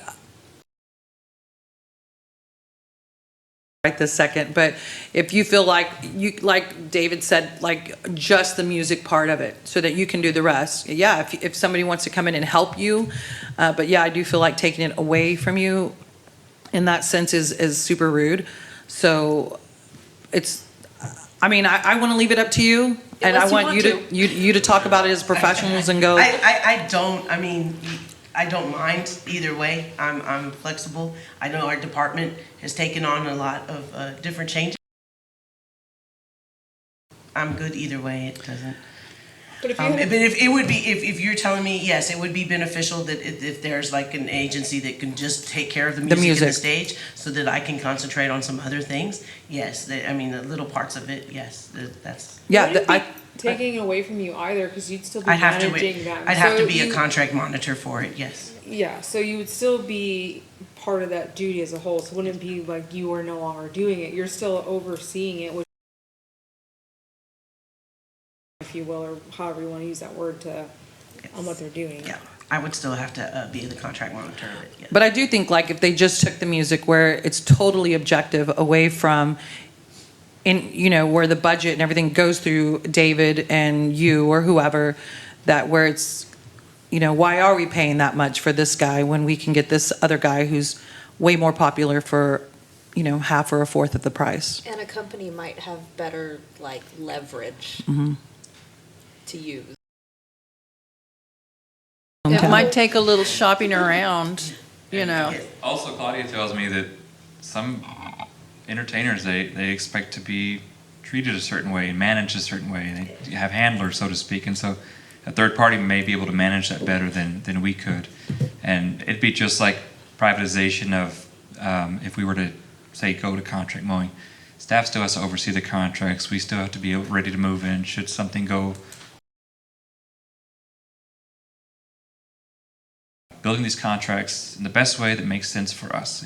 right this second, but if you feel like you, like David said, like just the music part of it so that you can do the rest. Yeah, if somebody wants to come in and help you, but yeah, I do feel like taking it away from you in that sense is super rude. So it's, I mean, I want to leave it up to you, and I Unless you want you want to, you to talk about it as professionals and go. I don't, I mean, I don't mind either way. I'm flexible. I know our department has taken on a lot of different changes. I'm good either way. It doesn't. But if you But had if it would be, if you're telling me, yes, it would be beneficial that if there's like an agency that can just take care of the music and the music. stage so that I can concentrate on some other things, yes, I mean, the little parts of it, yes, that's. Yeah, wouldn't be taking away from you either, because you'd still be I'd have to, managing them. I'd have So to be a you- contract monitor for it, yes. Yeah, so you would still be part of that duty as a whole, so it wouldn't be like you are no longer doing it, you're still overseeing it, which, if you will, or however you wanna use that word to, on what they're doing. Yeah, I would still have to be the contract monitor of it, yeah. But I do think like if they just took the music where it's totally objective away from, in, you know, where the budget and everything goes through David and you or whoever, that where it's, you know, why are we paying that much for this guy when we can get this other guy who's way more popular for, you know, half or a fourth of the price? And a company might have better, like, leverage Mhm. to use. Okay. It might take a little shopping around, you know. Also, Claudia tells me that some entertainers, they expect to be treated a certain way and managed a certain way. They have handlers, so to speak, and so a third party may be able to manage that better than we could. And it'd be just like privatization of, if we were to, say, go to contract mowing. Staff still has to oversee the contracts. We still have to be ready to move in should something go. Building these contracts in the best way that makes sense for us.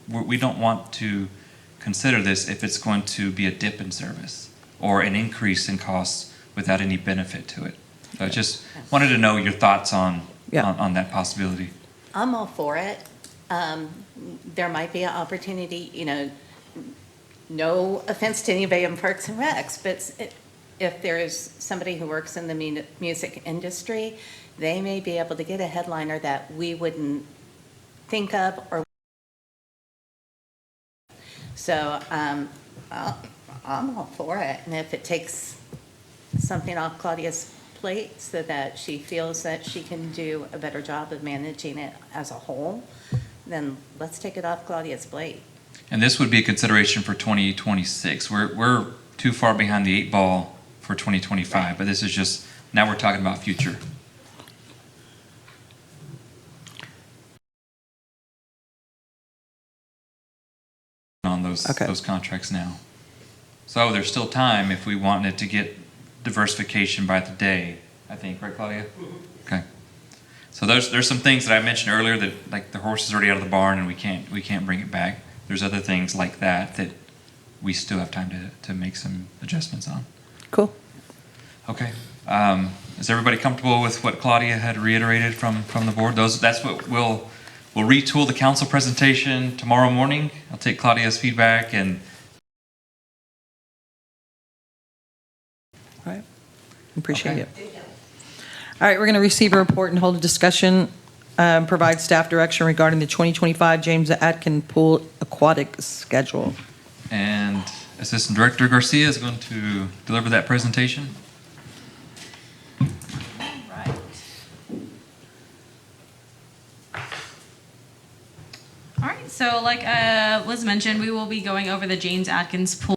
We don't want to consider this if it's going to be a dip in service or an increase in costs without any benefit to it. So I just wanted to know your thoughts on that possibility. I'm all for it. There might be an opportunity, you know, no offense to anybody in Parks and Recs, but if there's somebody who works in the music industry, they may be able to get a headliner that we wouldn't think of or. So I'm all for it. And if it takes something off Claudia's plate so that she feels that she can do a better job of managing it as a whole, then let's take it off Claudia's plate. And this would be a consideration for 2026. We're too far behind the 8 ball for 2025, but this is just, now we're talking about future. On those contracts now. So there's still time if we wanted to get diversification by the day, I think, right, Claudia? Okay. So there's some things that I mentioned earlier that, like, the horse is already out of the barn and we can't bring it back. There's other things like that we still have time to make some adjustments on. Cool. Okay. Is everybody comfortable with what Claudia had reiterated from the board? That's what we'll retool the council presentation tomorrow morning. I'll take Claudia's feedback and. All right. Appreciate it. All right, we're going to receive a report and hold a discussion, provide staff direction regarding the 2025 James Adkins Pool Aquatic schedule. And Assistant Director Garcia is going to deliver that presentation. Right. So like Liz mentioned, we will be going over the James Adkins pool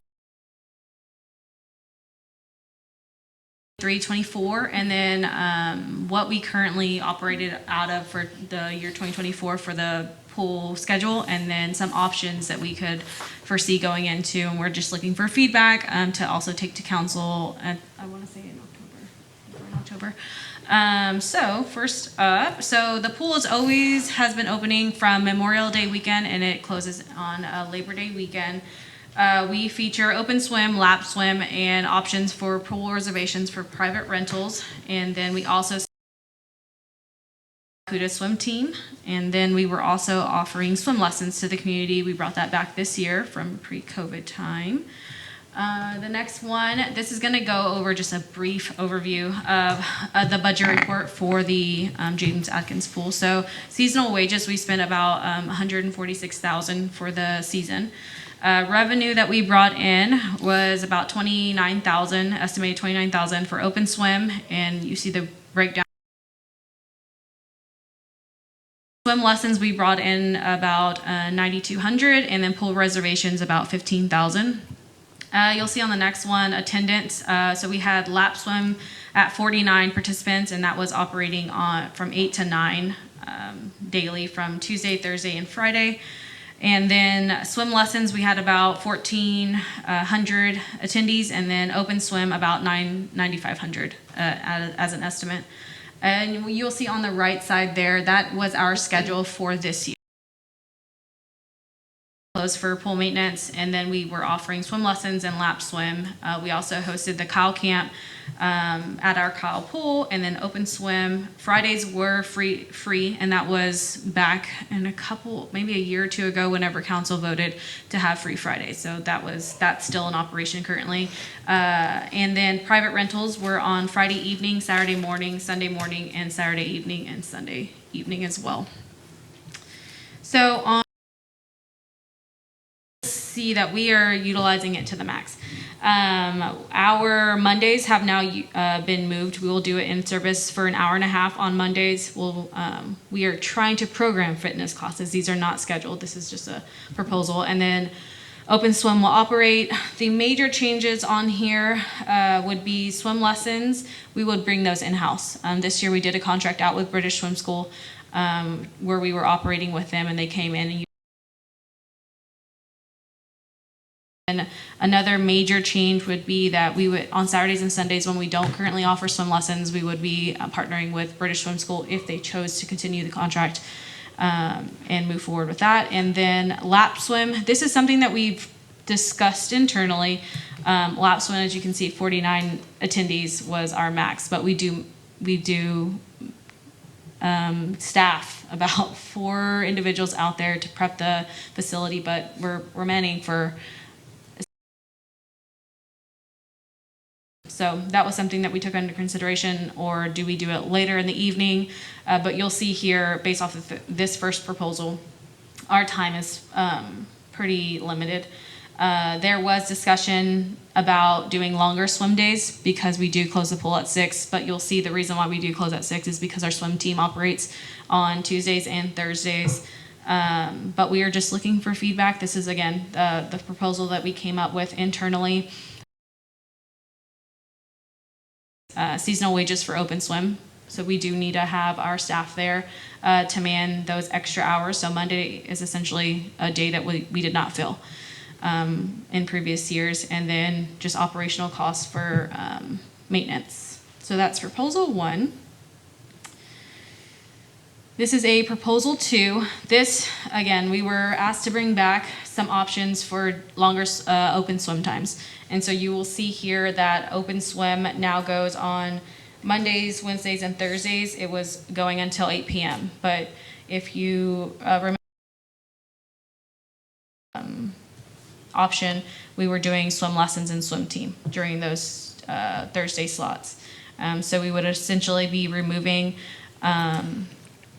324, and then what we currently operated out of for the year 2024 for the pool schedule, and then some options that we could foresee going into, and we're just looking for feedback to also take to council at, I want to say in October. So first up, so the pool has been opening from Memorial Day weekend, and it closes on Labor Day weekend. We feature open swim, lap swim, and options for pool reservations for private rentals. And then we also Cuda swim team. And then we were also offering swim lessons to the community. We brought that back this year from pre-COVID time. The next one, this is going to go over just a brief overview of the budget report for the James Adkins pool. So seasonal wages, we spent about $146,000 for the season. Revenue that we brought in was about $29,000, estimated $29,000 for open swim, and you see the breakdown. Swim lessons we brought in about $9,200, and then pool reservations about $15,000. You'll see on the next one attendance. So we had lap swim at 49 participants, and that was operating on from 8 to 9 daily from Tuesday, Thursday, and Friday. And then swim lessons, we had about 1,400 attendees, and then open swim about 9,500 as an estimate. And you'll see on the right side there, that was our schedule for this year. Closed for pool maintenance, and then we were offering swim lessons and lap swim. We also hosted the Kyle Camp at our Kyle pool, and then open swim. Fridays were free, and that was back in maybe a year or two ago, whenever council voted to have free Fridays. So that's still in operation currently. And then private rentals were on Friday evening, Saturday morning, Sunday morning, and Saturday evening and Sunday evening as well. So on see that we are utilizing it to the max. Our Mondays have now been moved. We will do it in service for an hour and a half on Mondays. We are trying to program fitness classes. These are not scheduled. This is just a proposal. And then open swim will operate. The major changes on here would be swim lessons. We would bring those in-house. This year we did a contract out with British Swim School where we were operating with them, and they came in. And another major change would be that we would, on Saturdays and Sundays when we don't currently offer swim lessons, we would be partnering with British Swim School if they chose to continue the contract and move forward with that. And then lap swim, this is something that we've discussed internally. Lap swim, as you can see, 49 attendees was our max, but we do staff about 4 individuals out there to prep the facility, but we're manning for. So that was something that we took under consideration, or do we do it later in the evening? But you'll see here, based off of this first proposal, our time is pretty limited. There was discussion about doing longer swim days because we do close the pool at 6, but you'll see the reason why we do close at 6 is because our swim team operates on Tuesdays and Thursdays. But we are just looking for feedback. This is, again, the proposal that we came up with internally. Seasonal wages for open swim. So we do need to have our staff there to man those extra hours. So Monday is essentially a day that we did not fill in previous years. And then just operational costs for maintenance. So that's proposal 1. This is a proposal 2. This, again, we were asked to bring back some options for longer open swim times. And so you will see here that open swim now goes on Mondays, Wednesdays, and Thursdays. It was going until 8 p.m. But if you remember option, we were doing swim lessons and swim team during those Thursday slots. So we would essentially be removing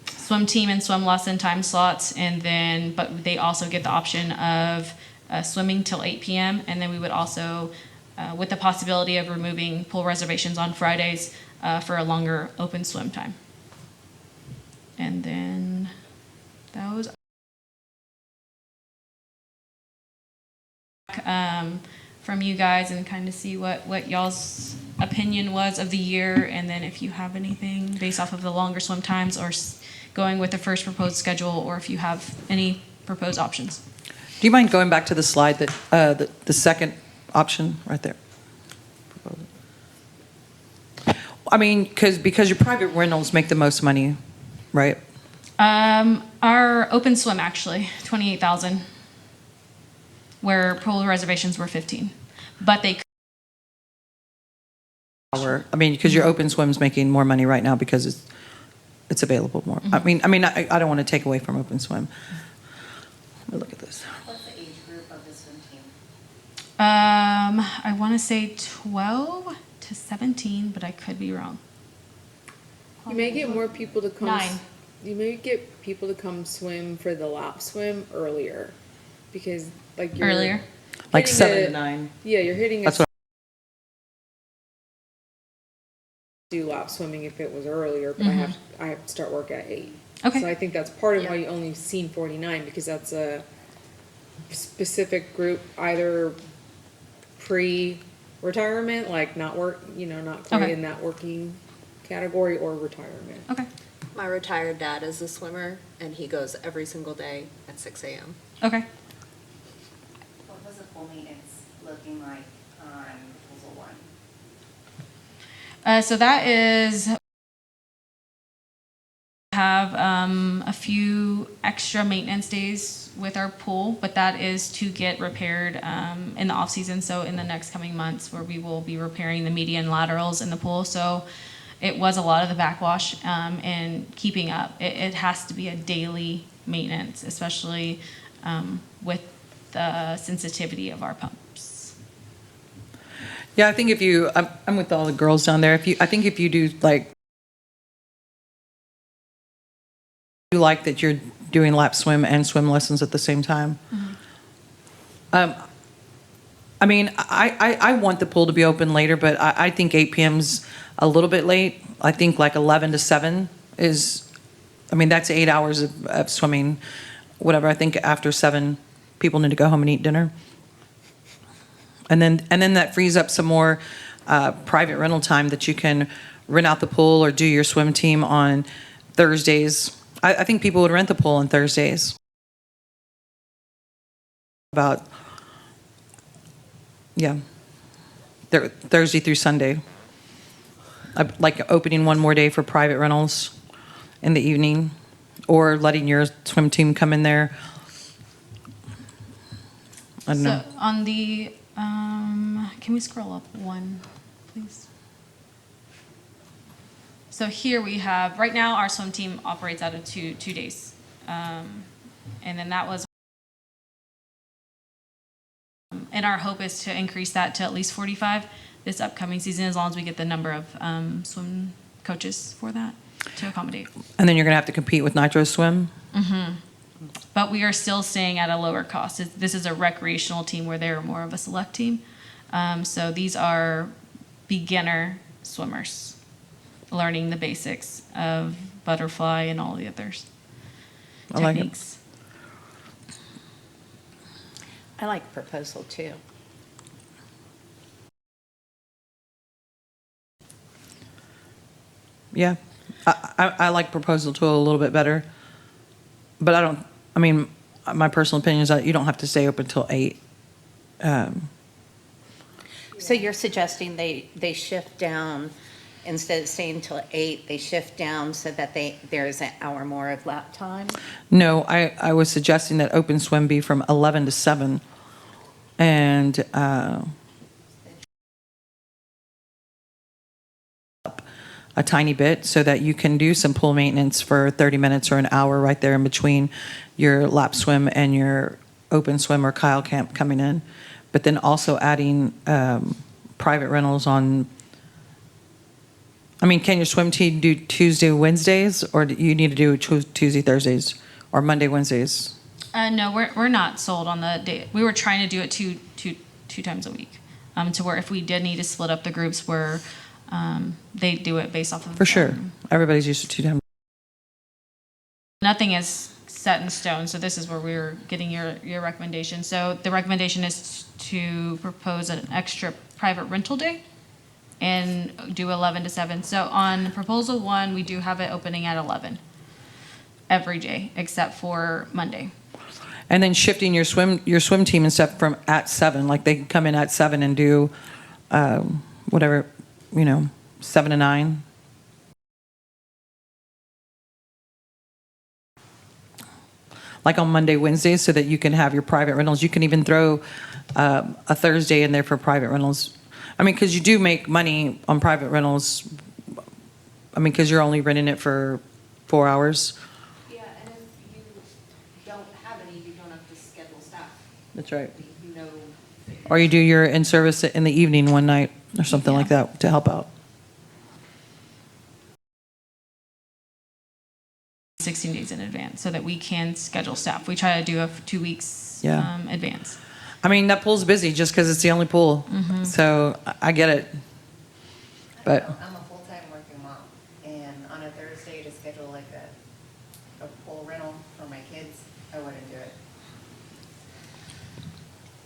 swim team and swim lesson time slots, and then but they also get the option of swimming till 8 p.m. and then we would also with the possibility of removing pool reservations on Fridays for a longer open swim time. And then that was from you guys and kind of see what y'all's opinion was of the year, and then if you have anything based off of the longer swim times or going with the first proposed schedule, or if you have any proposed options. Do you mind going back to the slide that, the second option right there? I mean, because your private rentals make the most money, right? Our open swim actually, 28,000, where pool reservations were 15, but they. I mean, because your open swim's making more money right now because it's available more. I mean, I don't want to take away from open swim. Let me look at this. What's the age group of the swim team? I want to say 12 to 17, but I could be wrong. You may get more people to come. 9. You may get people to come swim for the lap swim earlier, because like you're Earlier? Like hitting 7 a- to 9. Yeah, you're hitting. That's a what. Do lap swimming if it was earlier, but I have to start work at 8. Okay. So I think that's part of why you only seen 49, because that's a specific group, either pre-retirement, like not work, not quite Okay. in that working category, or retirement. Okay. My retired dad is a swimmer, and he goes every single day at 6 a.m. Okay. What was the pool maintenance looking like on proposal 1? So that is have a few extra maintenance days with our pool, but that is to get repaired in the off season. So in the next coming months, where we will be repairing the median laterals in the pool. So it was a lot of the backwash and keeping up. It has to be a daily maintenance, especially with the sensitivity of our pumps. Yeah, I think if you, I'm with all the girls down there. I think if you do like, you like that you're doing lap swim and swim lessons at the same time. I mean, I want the pool to be open later, but I think 8 p.m.'s a little bit late. I think like 11 to 7 is, I mean, that's 8 hours of swimming, whatever. I think after 7, people need to go home and eat dinner. And then that frees up some more private rental time that you can rent out the pool or do your swim team on Thursdays. I think people would rent the pool on Thursdays. About, yeah, Thursday through Sunday. Like opening one more day for private rentals in the evening, or letting your swim team come in there. I don't know. So on the, can we scroll up one, please? So here we have, right now our swim team operates out of two days. And then that was, and our hope is to increase that to at least 45 this upcoming season, as long as we get the number of swim coaches for that to accommodate. And then you're going to have to compete with Nitro Swim. But we are still staying at a lower cost. This is a recreational team where they're more of a select team. So these are beginner swimmers learning the basics of butterfly and all the others I like it. techniques. I like proposal 2. Yeah, I like proposal 2 a little bit better, but I mean, my personal opinion is that you don't have to stay open till 8. So you're suggesting they shift down, instead of staying till 8, they shift down so that there's an hour more of lap time? No, I was suggesting that open swim be from 11 to 7, and a tiny bit so that you can do some pool maintenance for 30 minutes or an hour right there in between your lap swim and your open swim or Kyle camp coming in. But then also adding private rentals on, I mean, can your swim team do Tuesday, Wednesdays, or do you need to do Tuesday, Thursdays, or Monday, Wednesdays? No, we're not sold on the day. We were trying to do it two times a week, to where if we did need to split up the groups, where they do it based off of. For sure. Everybody's used to 2 times. Nothing is set in stone. So this is where we're getting your recommendation. So the recommendation is to propose an extra private rental day and do 11 to 7. So on proposal 1, we do have it opening at 11 every day except for Monday. And then shifting your swim team and stuff from at 7, like they can come in at 7 and do whatever, 7 to 9. Like on Monday, Wednesdays, so that you can have your private rentals. You can even throw a Thursday in there for private rentals. I mean, because you do make money on private rentals. I mean, because you're only renting it for 4 hours. Yeah, and if you don't have any, you don't have to schedule staff. That's right. You know. Or you do your in-service in the evening one night or something like that to help out. 16 days in advance so that we can schedule staff. We try to do 2 weeks Yeah. advance. I mean, that pool's busy just because it's the only pool. So I get it. But I'm a full-time working mom, and on a Thursday to schedule like a pool rental for my kids, I wouldn't do it.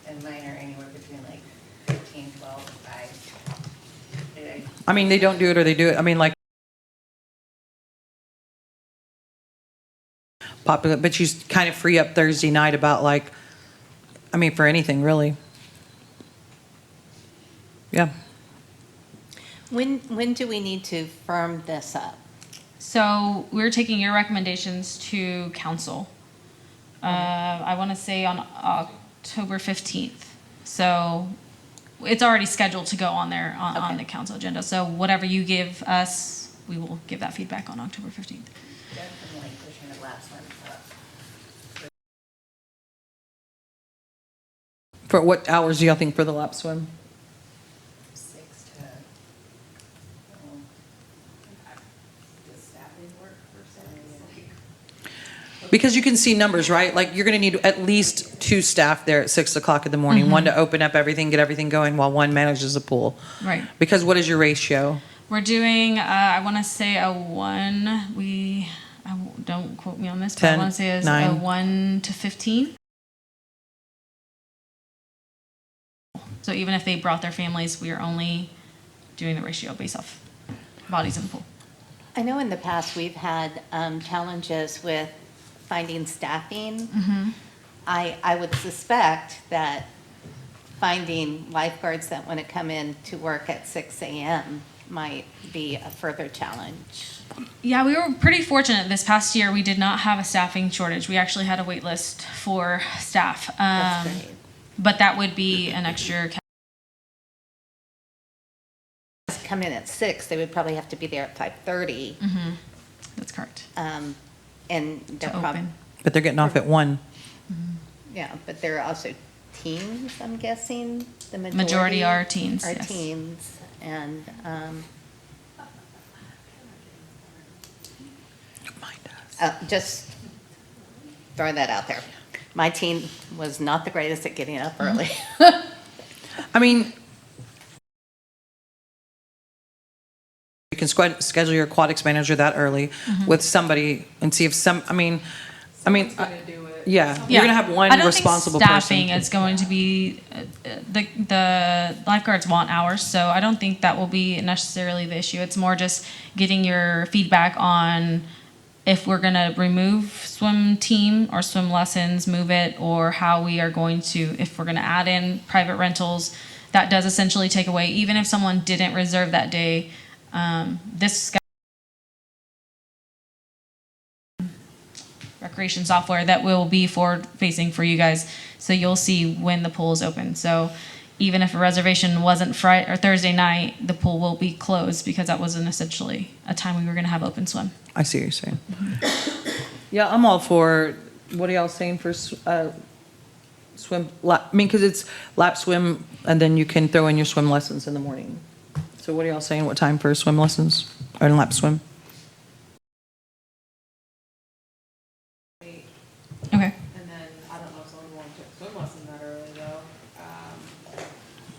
And mine are anywhere between like 15, 12, 5. I mean, they don't do it or they do it. I mean, like, popular, but you kind of free up Thursday night about like, I mean, for anything really. Yeah. When do we need to firm this up? So we're taking your recommendations to council. I want to say on October 15th. So it's already scheduled to go on there on the council agenda. So whatever you give us, we will give that feedback on October 15th. Definitely pushing the last one up. For what hours do y'all think for the lap swim? 6 to, does staffing work for Saturday? Because you can see numbers, right? Like you're going to need at least 2 staff there at 6 o'clock in the morning. One to open up everything, get everything going, while one manages the pool. Right. Because what is your ratio? We're doing, I want to say a 1, don't quote me on this, but I 10, want to say it's 9. a 1 to 15. So even if they brought their families, we are only doing the ratio based off bodies in the pool. I know in the past we've had challenges with finding staffing. I would suspect that finding lifeguards that want to come in to work at 6 a.m. might be a further challenge. Yeah, we were pretty fortunate this past year. We did not have a staffing shortage. We actually had a wait list for staff. That's great. But that would be an extra. Come in at 6, they would probably have to be there at 5:30. That's correct. And they're To probably, open. But they're getting off at 1. yeah, but they're also teens, I'm guessing. The Majority are teens, Are yes. teens, and just throwing that out there. My teen was not the greatest at getting up early. I mean, you can schedule your aquatics manager that early with somebody and see if yeah, you're gonna have one responsible I don't think staffing person. is going to be, the lifeguards want hours, so I don't think that will be necessarily the issue. It's more just getting your feedback on if we're gonna remove swim team or swim lessons, move it, or how we are going to, if we're gonna add in private rentals. That does essentially take away, even if someone didn't reserve that day, this recreation software that will be forward facing for you guys, so you'll see when the pool is open. So even if a reservation wasn't Friday or Thursday night, the pool will be closed because that wasn't essentially a time we were going to have open swim. I see what you're saying. Yeah, I'm all for, what are y'all saying for swim, I mean, because it's lap swim, and then you can throw in your swim lessons in the morning. So what are y'all saying, what time for swim lessons, or lap swim? Okay. And then, I don't know if someone wants to swim lesson that early though.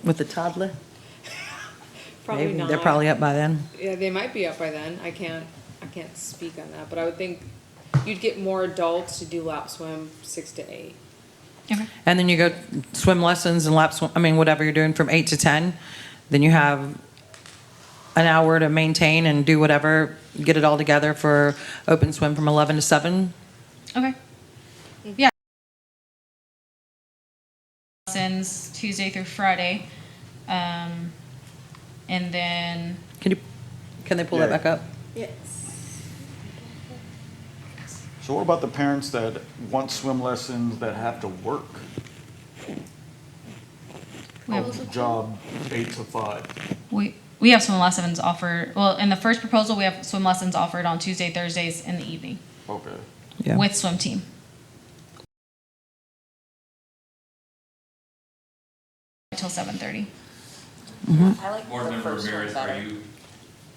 With the toddler? Probably Maybe. not. They're probably up by then. Yeah, they might be up by then. I can't speak on that, but I would think you'd get more adults to do lap swim 6 to 8. And then you go swim lessons and lap swim, I mean, whatever you're doing from 8 to 10. Then you have an hour to maintain and do whatever, get it all together for open swim from 11 to 7. Okay. Yeah. Lessons Tuesday through Friday. And then, Can they pull that Yeah. back up? Yes. So what about the parents that want swim lessons that have to work? Job 8 to 5. we have swim lessons offered, well, in the first proposal, we have swim lessons offered on Tuesday, Thursdays in the evening Okay. Yeah. with swim team. Till 7:30. I like Board the Member first one Ramirez, better. are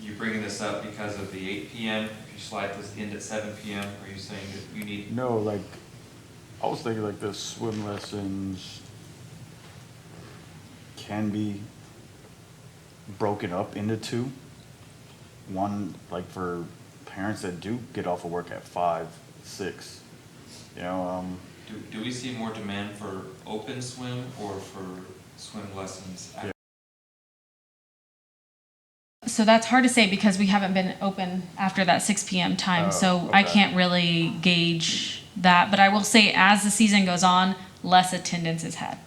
you bringing this up because of the 8 PM? If you slide this end at 7 PM, are you saying that you need? No, like, I was thinking like the swim lessons can be broken up into two. One, like for parents that do get off of work at 5, 6, you know, Do we see more demand for open swim or for swim lessons? Yeah. So that's hard to say because we haven't been open after that 6 p.m. time. Oh, So I okay. can't really gauge that. But I will say as the season goes on, less attendance is had.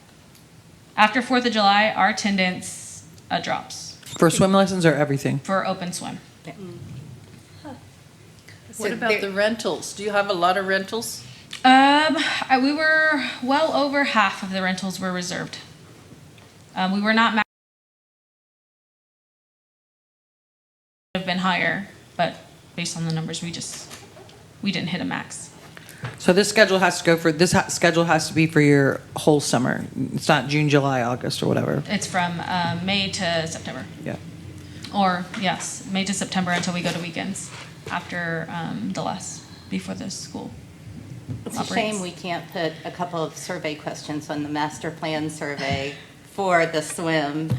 After 4th of July, our attendance drops For swim lessons or everything? for open swim. What about the rentals? Do you have a lot of rentals? We were well over half of the rentals were reserved. We were not have been higher, but based on the numbers, we didn't hit a max. So this schedule has to go for, schedule has to be for your whole summer. It's not June, July, August, or whatever. It's from May to September. Yeah. Or, yes, May to September until we go to weekends after the less, before the school It's a operates. shame we can't put a couple of survey questions on the master plan survey for the swim,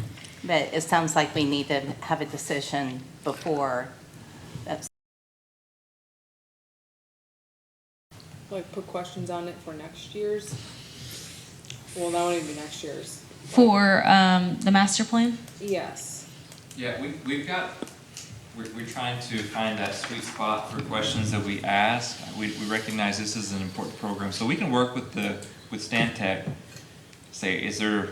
but it sounds like we need to have a decision before. That's Like put questions on it for next year's. Well, that won't even be next year's. For the master plan? Yes. Yeah, we're trying to find that sweet spot for questions that we ask. We recognize this is an important program, so we can work with Stantec. Say, is there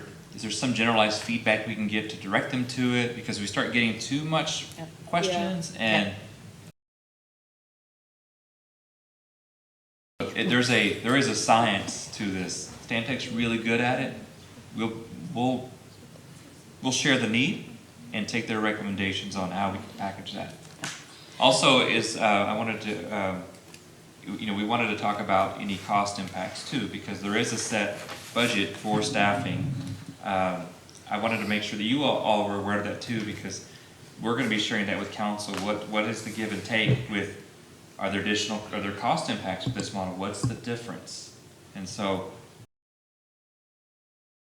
some generalized feedback we can get to direct them to it? Because we start getting too much questions and there is a science to this. Stantec's really good at it. We'll share the need and take their recommendations on how we can package that. Also, I wanted to, we wanted to talk about any cost impacts too, because there is a set budget for staffing. I wanted to make sure that you all were aware of that too, because we're going to be sharing that with council. What is the give and take with? Are there cost impacts with this model? What's the difference? And so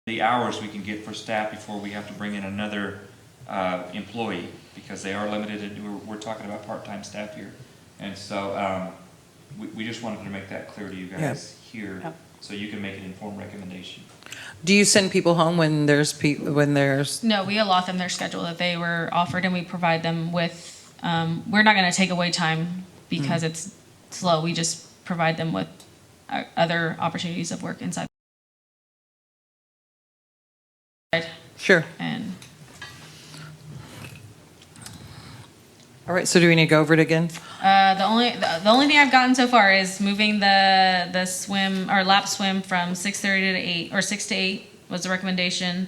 the hours we can get for staff before we have to bring in another employee, because they are limited. We're talking about part-time staff here. And so we just wanted to make that clear to you guys here so you can make an informed recommendation. Do you send people home when there's No, we allot them their schedule that they were offered and we provide them with, we're not going to take away time because it's slow. We just provide them with other opportunities of work inside. Sure. And All right, so do we need to go over it again? the only thing I've gotten so far is moving the swim or lap swim from 6:30 to 8 or 6 to 8 was the recommendation.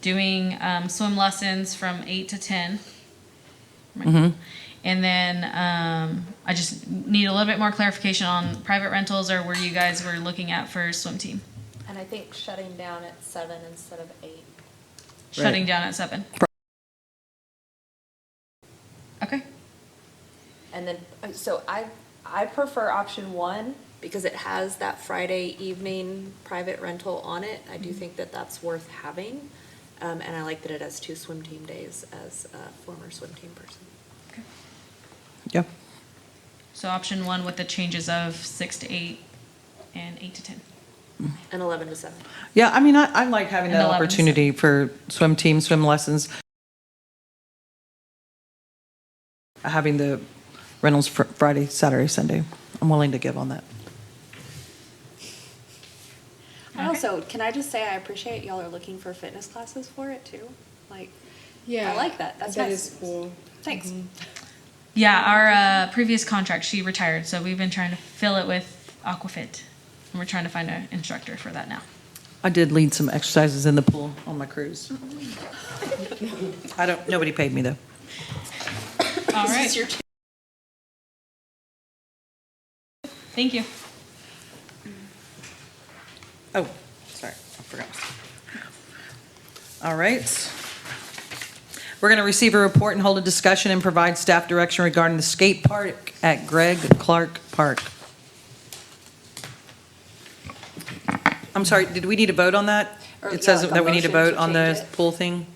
Doing swim lessons from 8 to 10. Mm-hmm. And then I just need a little bit more clarification on private rentals or where you guys were looking at for swim team. And I think shutting down at 7 instead of 8. Shutting down at 7. Okay. And then, so I prefer option 1 because it has that Friday evening private rental on it. I do think that that's worth having. And I like that it has 2 swim team days as a former swim team person. Yeah. So option 1 with the changes of 6 to 8 and 8 to 10. And 11 to 7. Yeah, I mean, I like having And that 11 to opportunity for swim team, swim lessons. Having the rentals for Friday, Saturday, Sunday. I'm willing to give on that. I also, can I just say, I appreciate y'all are looking for fitness classes for it too. Like, Yeah. I like that. That's That nice. is cool. Thanks. Yeah, our previous contract, she retired, so we've been trying to fill it with Aquafit. And we're trying to find an instructor for that now. I did lead some exercises in the pool on my cruise. Nobody paid me though. All right. Thank you. Oh, sorry, I forgot. All right. We're going to receive a report and hold a discussion and provide staff direction regarding the skate park at Greg Clark Park. I'm sorry, did we need to vote on that? Or, It says yeah, like a that we need to motion vote to on the change it. pool thing?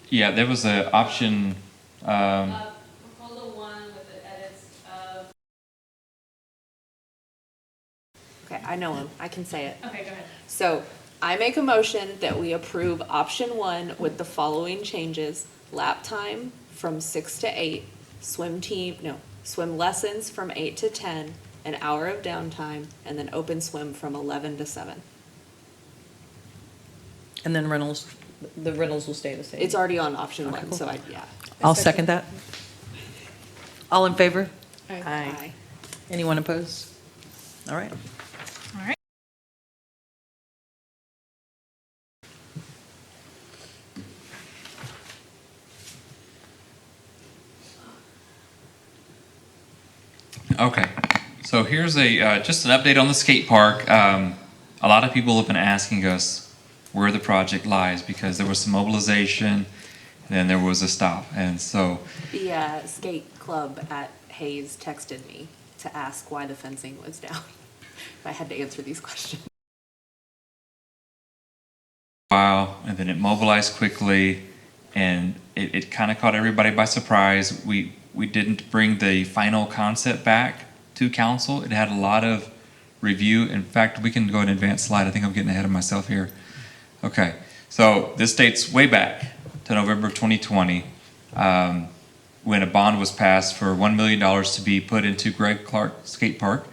Yeah, there was an option, Proposal 1 with the edits of. Okay, I know him. I can say it. Okay, go ahead. So I make a motion that we approve option 1 with the following changes. Lap time from 6 to 8, swim lessons from 8 to 10, an hour of downtime, and then open swim from 11 to 7. And then the rentals will stay the same? It's already on option Okay, 1, cool. so yeah. I'll second that. All in favor? Aye. Anyone opposed? All right. All right. okay. So here's just an update on the skate park. A lot of people have been asking us where the project lies because there was some mobilization, and then there was a stop. And so The skate club at Hayes texted me to ask why the fencing was down. I had to answer these questions. while, and then it mobilized quickly, and it kind of caught everybody by surprise. We didn't bring the final concept back to council. It had a lot of review. In fact, we can go an advanced slide. I think I'm getting ahead of myself here. Okay, so this dates way back to November of 2020, when a bond was passed for $1 million to be put into Greg Clark Skate Park.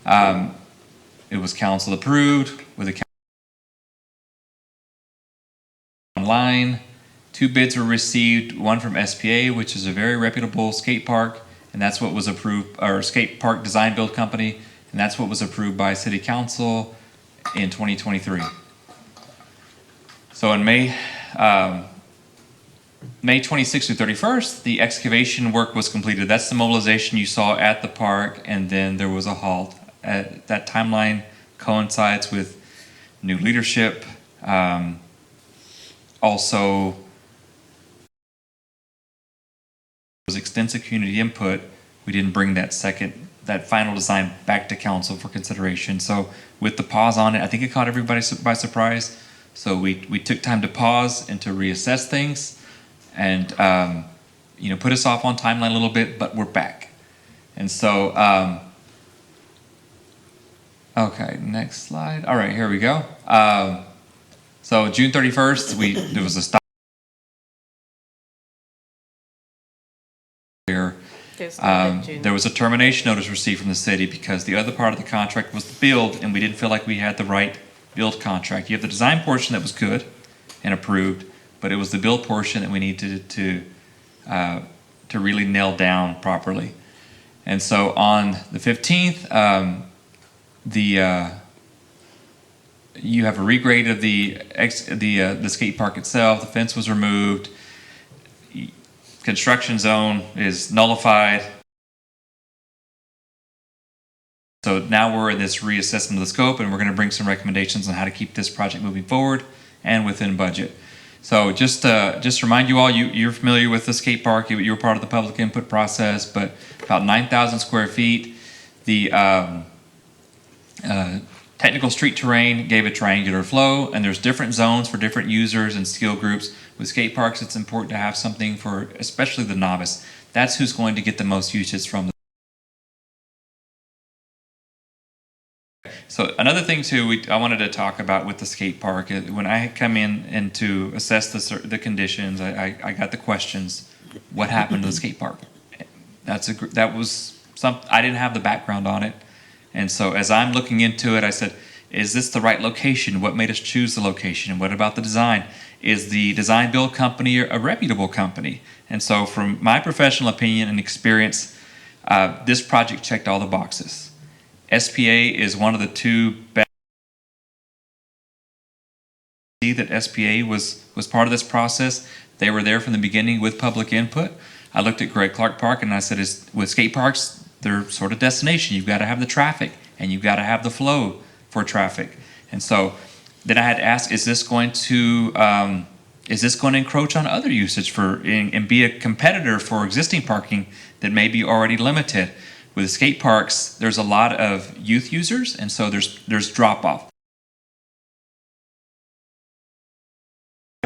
It was council approved with a online. 2 bids were received, one from SPA, which is a very reputable skate park, and that's what was approved, or skate park design build company, and that's what was approved by city council in 2023. So in May 26th through 31st, the excavation work was completed. That's the mobilization you saw at the park, and then there was a halt. That timeline coincides with new leadership. Also, was extensive community input. We didn't bring that final design back to council for consideration. So with the pause on it, I think it caught everybody by surprise. So we took time to pause and to reassess things, and put us off on timeline a little bit, but we're back. And so, okay, next slide. All right, here we go. So June 31st, there was a stop. There was a termination notice received from the city because the other part of the contract was the build, and we didn't feel like we had the right build contract. You have the design portion that was good and approved, but it was the build portion that we needed to really nail down properly. And so on the 15th, you have a regrade of the skate park itself. The fence was removed. Construction zone is nullified. So now we're in this reassessment of the scope, and we're going to bring some recommendations on how to keep this project moving forward and within budget. So just to remind you all, you're familiar with the skate park. You were part of the public input process, but about 9,000 square feet. The technical street terrain gave a triangular flow, and there's different zones for different users and skill groups. With skate parks, it's important to have something for especially the novice. That's who's going to get the most usage from So another thing too, I wanted to talk about with the skate park, when I had come in and to assess the conditions, I got the questions, what happened to the skate park? That was I didn't have the background on it. And so as I'm looking into it, I said, is this the right location? What made us choose the location? What about the design? Is the design build company a reputable company? And so from my professional opinion and experience, this project checked all the boxes. SPA is one of the two best. That SPA was part of this process. They were there from the beginning with public input. I looked at Greg Clark Park and I said, with skate parks, they're sort of destination. You've got to have the traffic and you've got to have the flow for traffic. And so then I had to ask, is this going to encroach on other usage and be a competitor for existing parking that may be already limited? With the skate parks, there's a lot of youth users, and so there's drop off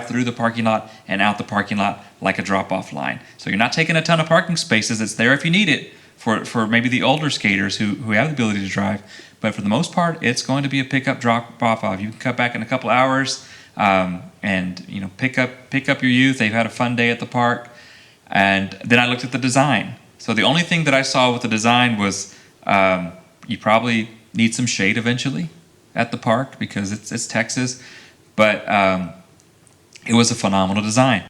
through the parking lot and out the parking lot like a drop off line. So you're not taking a ton of parking spaces. It's there if you need it for maybe the older skaters who have the ability to drive. But for the most part, it's going to be a pickup drop off. You can cut back in a couple hours and pick up your youth. They've had a fun day at the park. And then I looked at the design. So the only thing that I saw with the design was you probably need some shade eventually at the park because it's Texas, but it was a phenomenal design.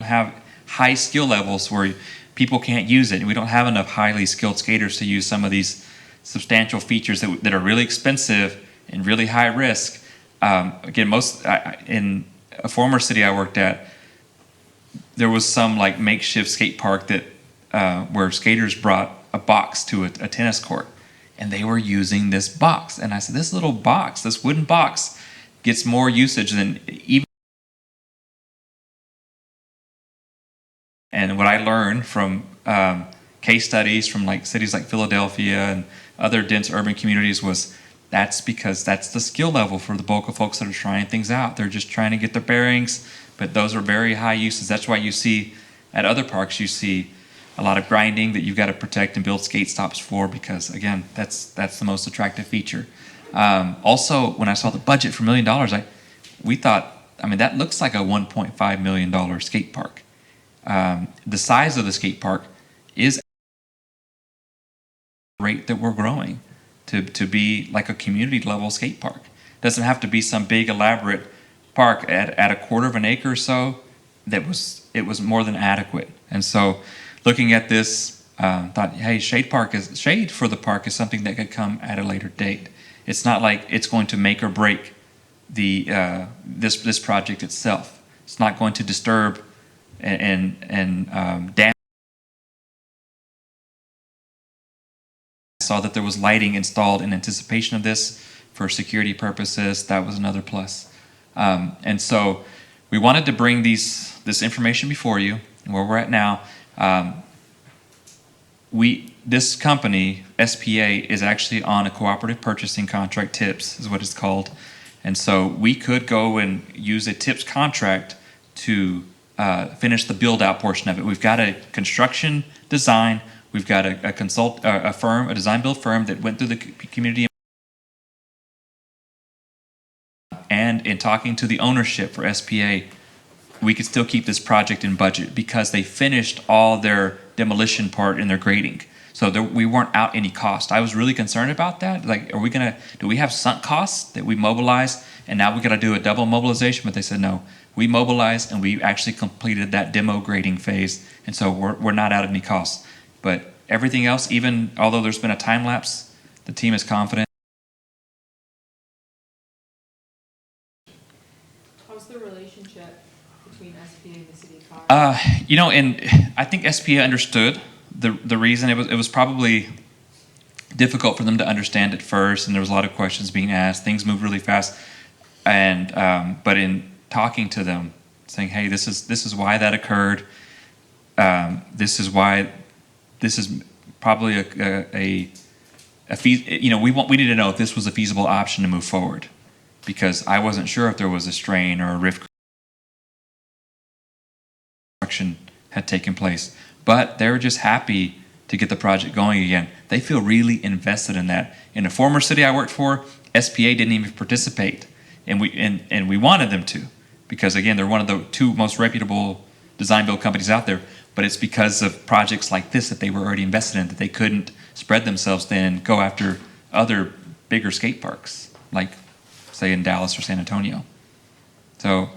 Have high skill levels where people can't use it. We don't have enough highly skilled skaters to use some of these substantial features that are really expensive and really high risk. Again, in a former city I worked at, there was some like makeshift skate park that where skaters brought a box to a tennis court, and they were using this box. And I said, this little box, this wooden box, gets more usage than even. And what I learned from case studies from like cities like Philadelphia and other dense urban communities was that's because that's the skill level for the bulk of folks that are trying things out. They're just trying to get their bearings. But those are very high uses. That's why you see at other parks, you see a lot of grinding that you've got to protect and build skate stops for because, again, that's the most attractive feature. Also, when I saw the budget for $1 million, we thought, that looks like a $1.5 million skate park. The size of the skate park is the rate that we're growing to be like a community level skate park. It doesn't have to be some big elaborate park at a quarter of an acre or so. It was more than adequate. And so looking at this, thought, hey, shade for the park is something that could come at a later date. It's not like it's going to make or break this project itself. It's not going to disturb and damage. I saw that there was lighting installed in anticipation of this for security purposes. That was another plus. And so we wanted to bring this information before you, where we're at now. This company, SPA, is actually on a cooperative purchasing contract, TIPS is what it's called. And so we could go and use a TIPS contract to finish the build out portion of it. We've got a construction design, we've got a design build firm that went through the community. And in talking to the ownership for SPA, we could still keep this project in budget because they finished all their demolition part in their grading. So we weren't out any cost. I was really concerned about that. Like, do we have sunk costs that we mobilized and now we got to do a double mobilization? But they said, no, we mobilized and we actually completed that demo grading phase. And so we're not out any costs. But everything else, even although there's been a time lapse, the team is confident. How's the relationship between SPA and the city of Kyle? And I think SPA understood the reason. It was probably difficult for them to understand at first, and there was a lot of questions being asked. Things moved really fast, and but in talking to them, saying, "Hey, this is why that occurred. This is why this is probably we needed to know if this was a feasible option to move forward, because I wasn't sure if there was a strain or a rift had taken place." But they were just happy to get the project going again. They feel really invested in that. In a former city I worked for, SPA didn't even participate, and we wanted them to, because again, they're one of the 2 most reputable design build companies out there. But it's because of projects like this that they were already invested in that they couldn't spread themselves thin and go after other bigger skate parks, like say in Dallas or San Antonio. So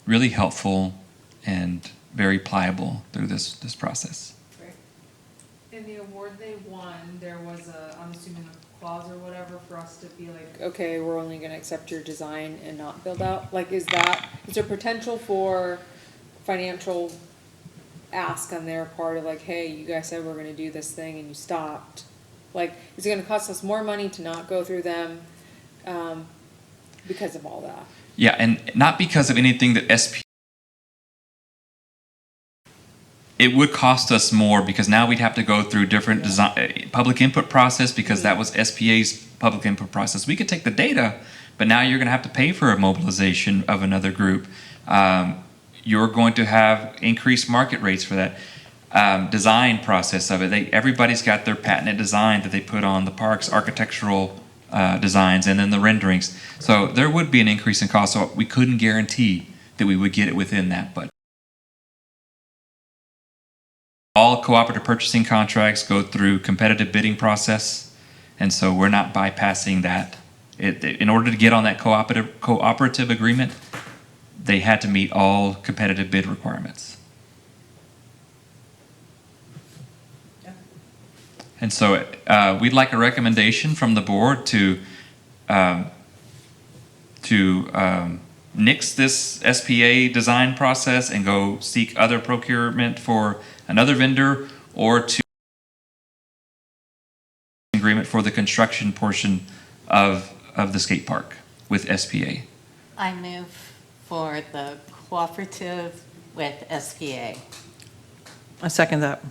really helpful and very pliable through this process. In the award they won, there was I'm assuming a clause or whatever for us to be like, okay, we're only gonna accept your design and not build out? Like, is there potential for financial ask on their part of like, hey, you guys said we're gonna do this thing and you stopped? Like, is it gonna cost us more money to not go through them, because of all that? Yeah, and not because of anything that SP. It would cost us more because now we'd have to go through different design, public input process, because that was SPA's public input process. We could take the data, but now you're going to have to pay for a mobilization of another group. You're going to have increased market rates for that. Design process of it. Everybody's got their patented design that they put on the park's architectural designs, and then the renderings. So there would be an increase in cost. So we couldn't guarantee that we would get it within that budget. All cooperative purchasing contracts go through competitive bidding process, and so we're not bypassing that. In order to get on that cooperative agreement, they had to meet all competitive bid requirements. And so we'd like a recommendation from the board to nix this SPA design process and go seek other procurement for another vendor, or to agreement for the construction portion of the skate park with SPA. I move for the cooperative with SPA. I second that.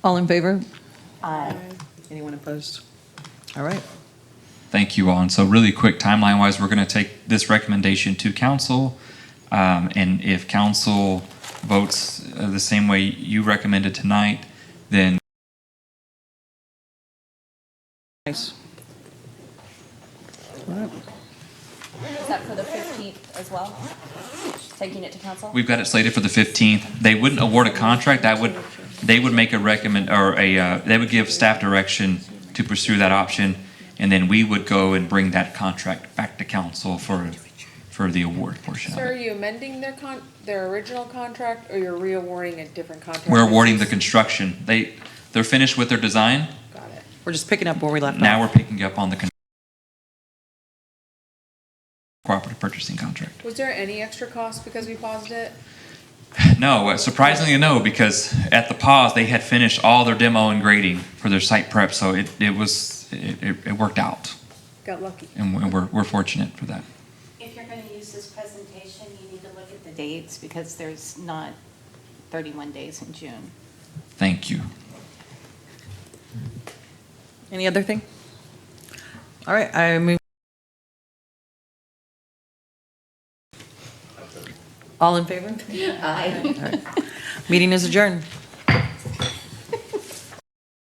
All in favor? Aye. Anyone opposed? All right. Thank you all. And so really quick, timeline-wise, we're going to take this recommendation to council. And if council votes the same way you recommended tonight, then... Nice. All right. Is that for the 15th as well? Taking it to council? We've got it slated for the 15th. They wouldn't award a contract. They would make a they would give staff direction to pursue that option, and then we would go and bring that contract back to council for the award portion So of are it. you amending their original contract, or you're re-awarding a different contract? We're awarding the construction. They're finished with their design. Got it. We're just picking up where we left off. Now we're picking up on the cooperative purchasing contract. Was there any extra cost because we paused it? No, surprisingly no, because at the pause they had finished all their demo and grading for their site prep, so it worked out, Got lucky. and we're fortunate for that. If you're going to use this presentation, you need to look at the dates, because there's not 31 days in June. Thank you. Any other thing? All right, I move. All in favor? Aye. All right. Meeting is adjourned.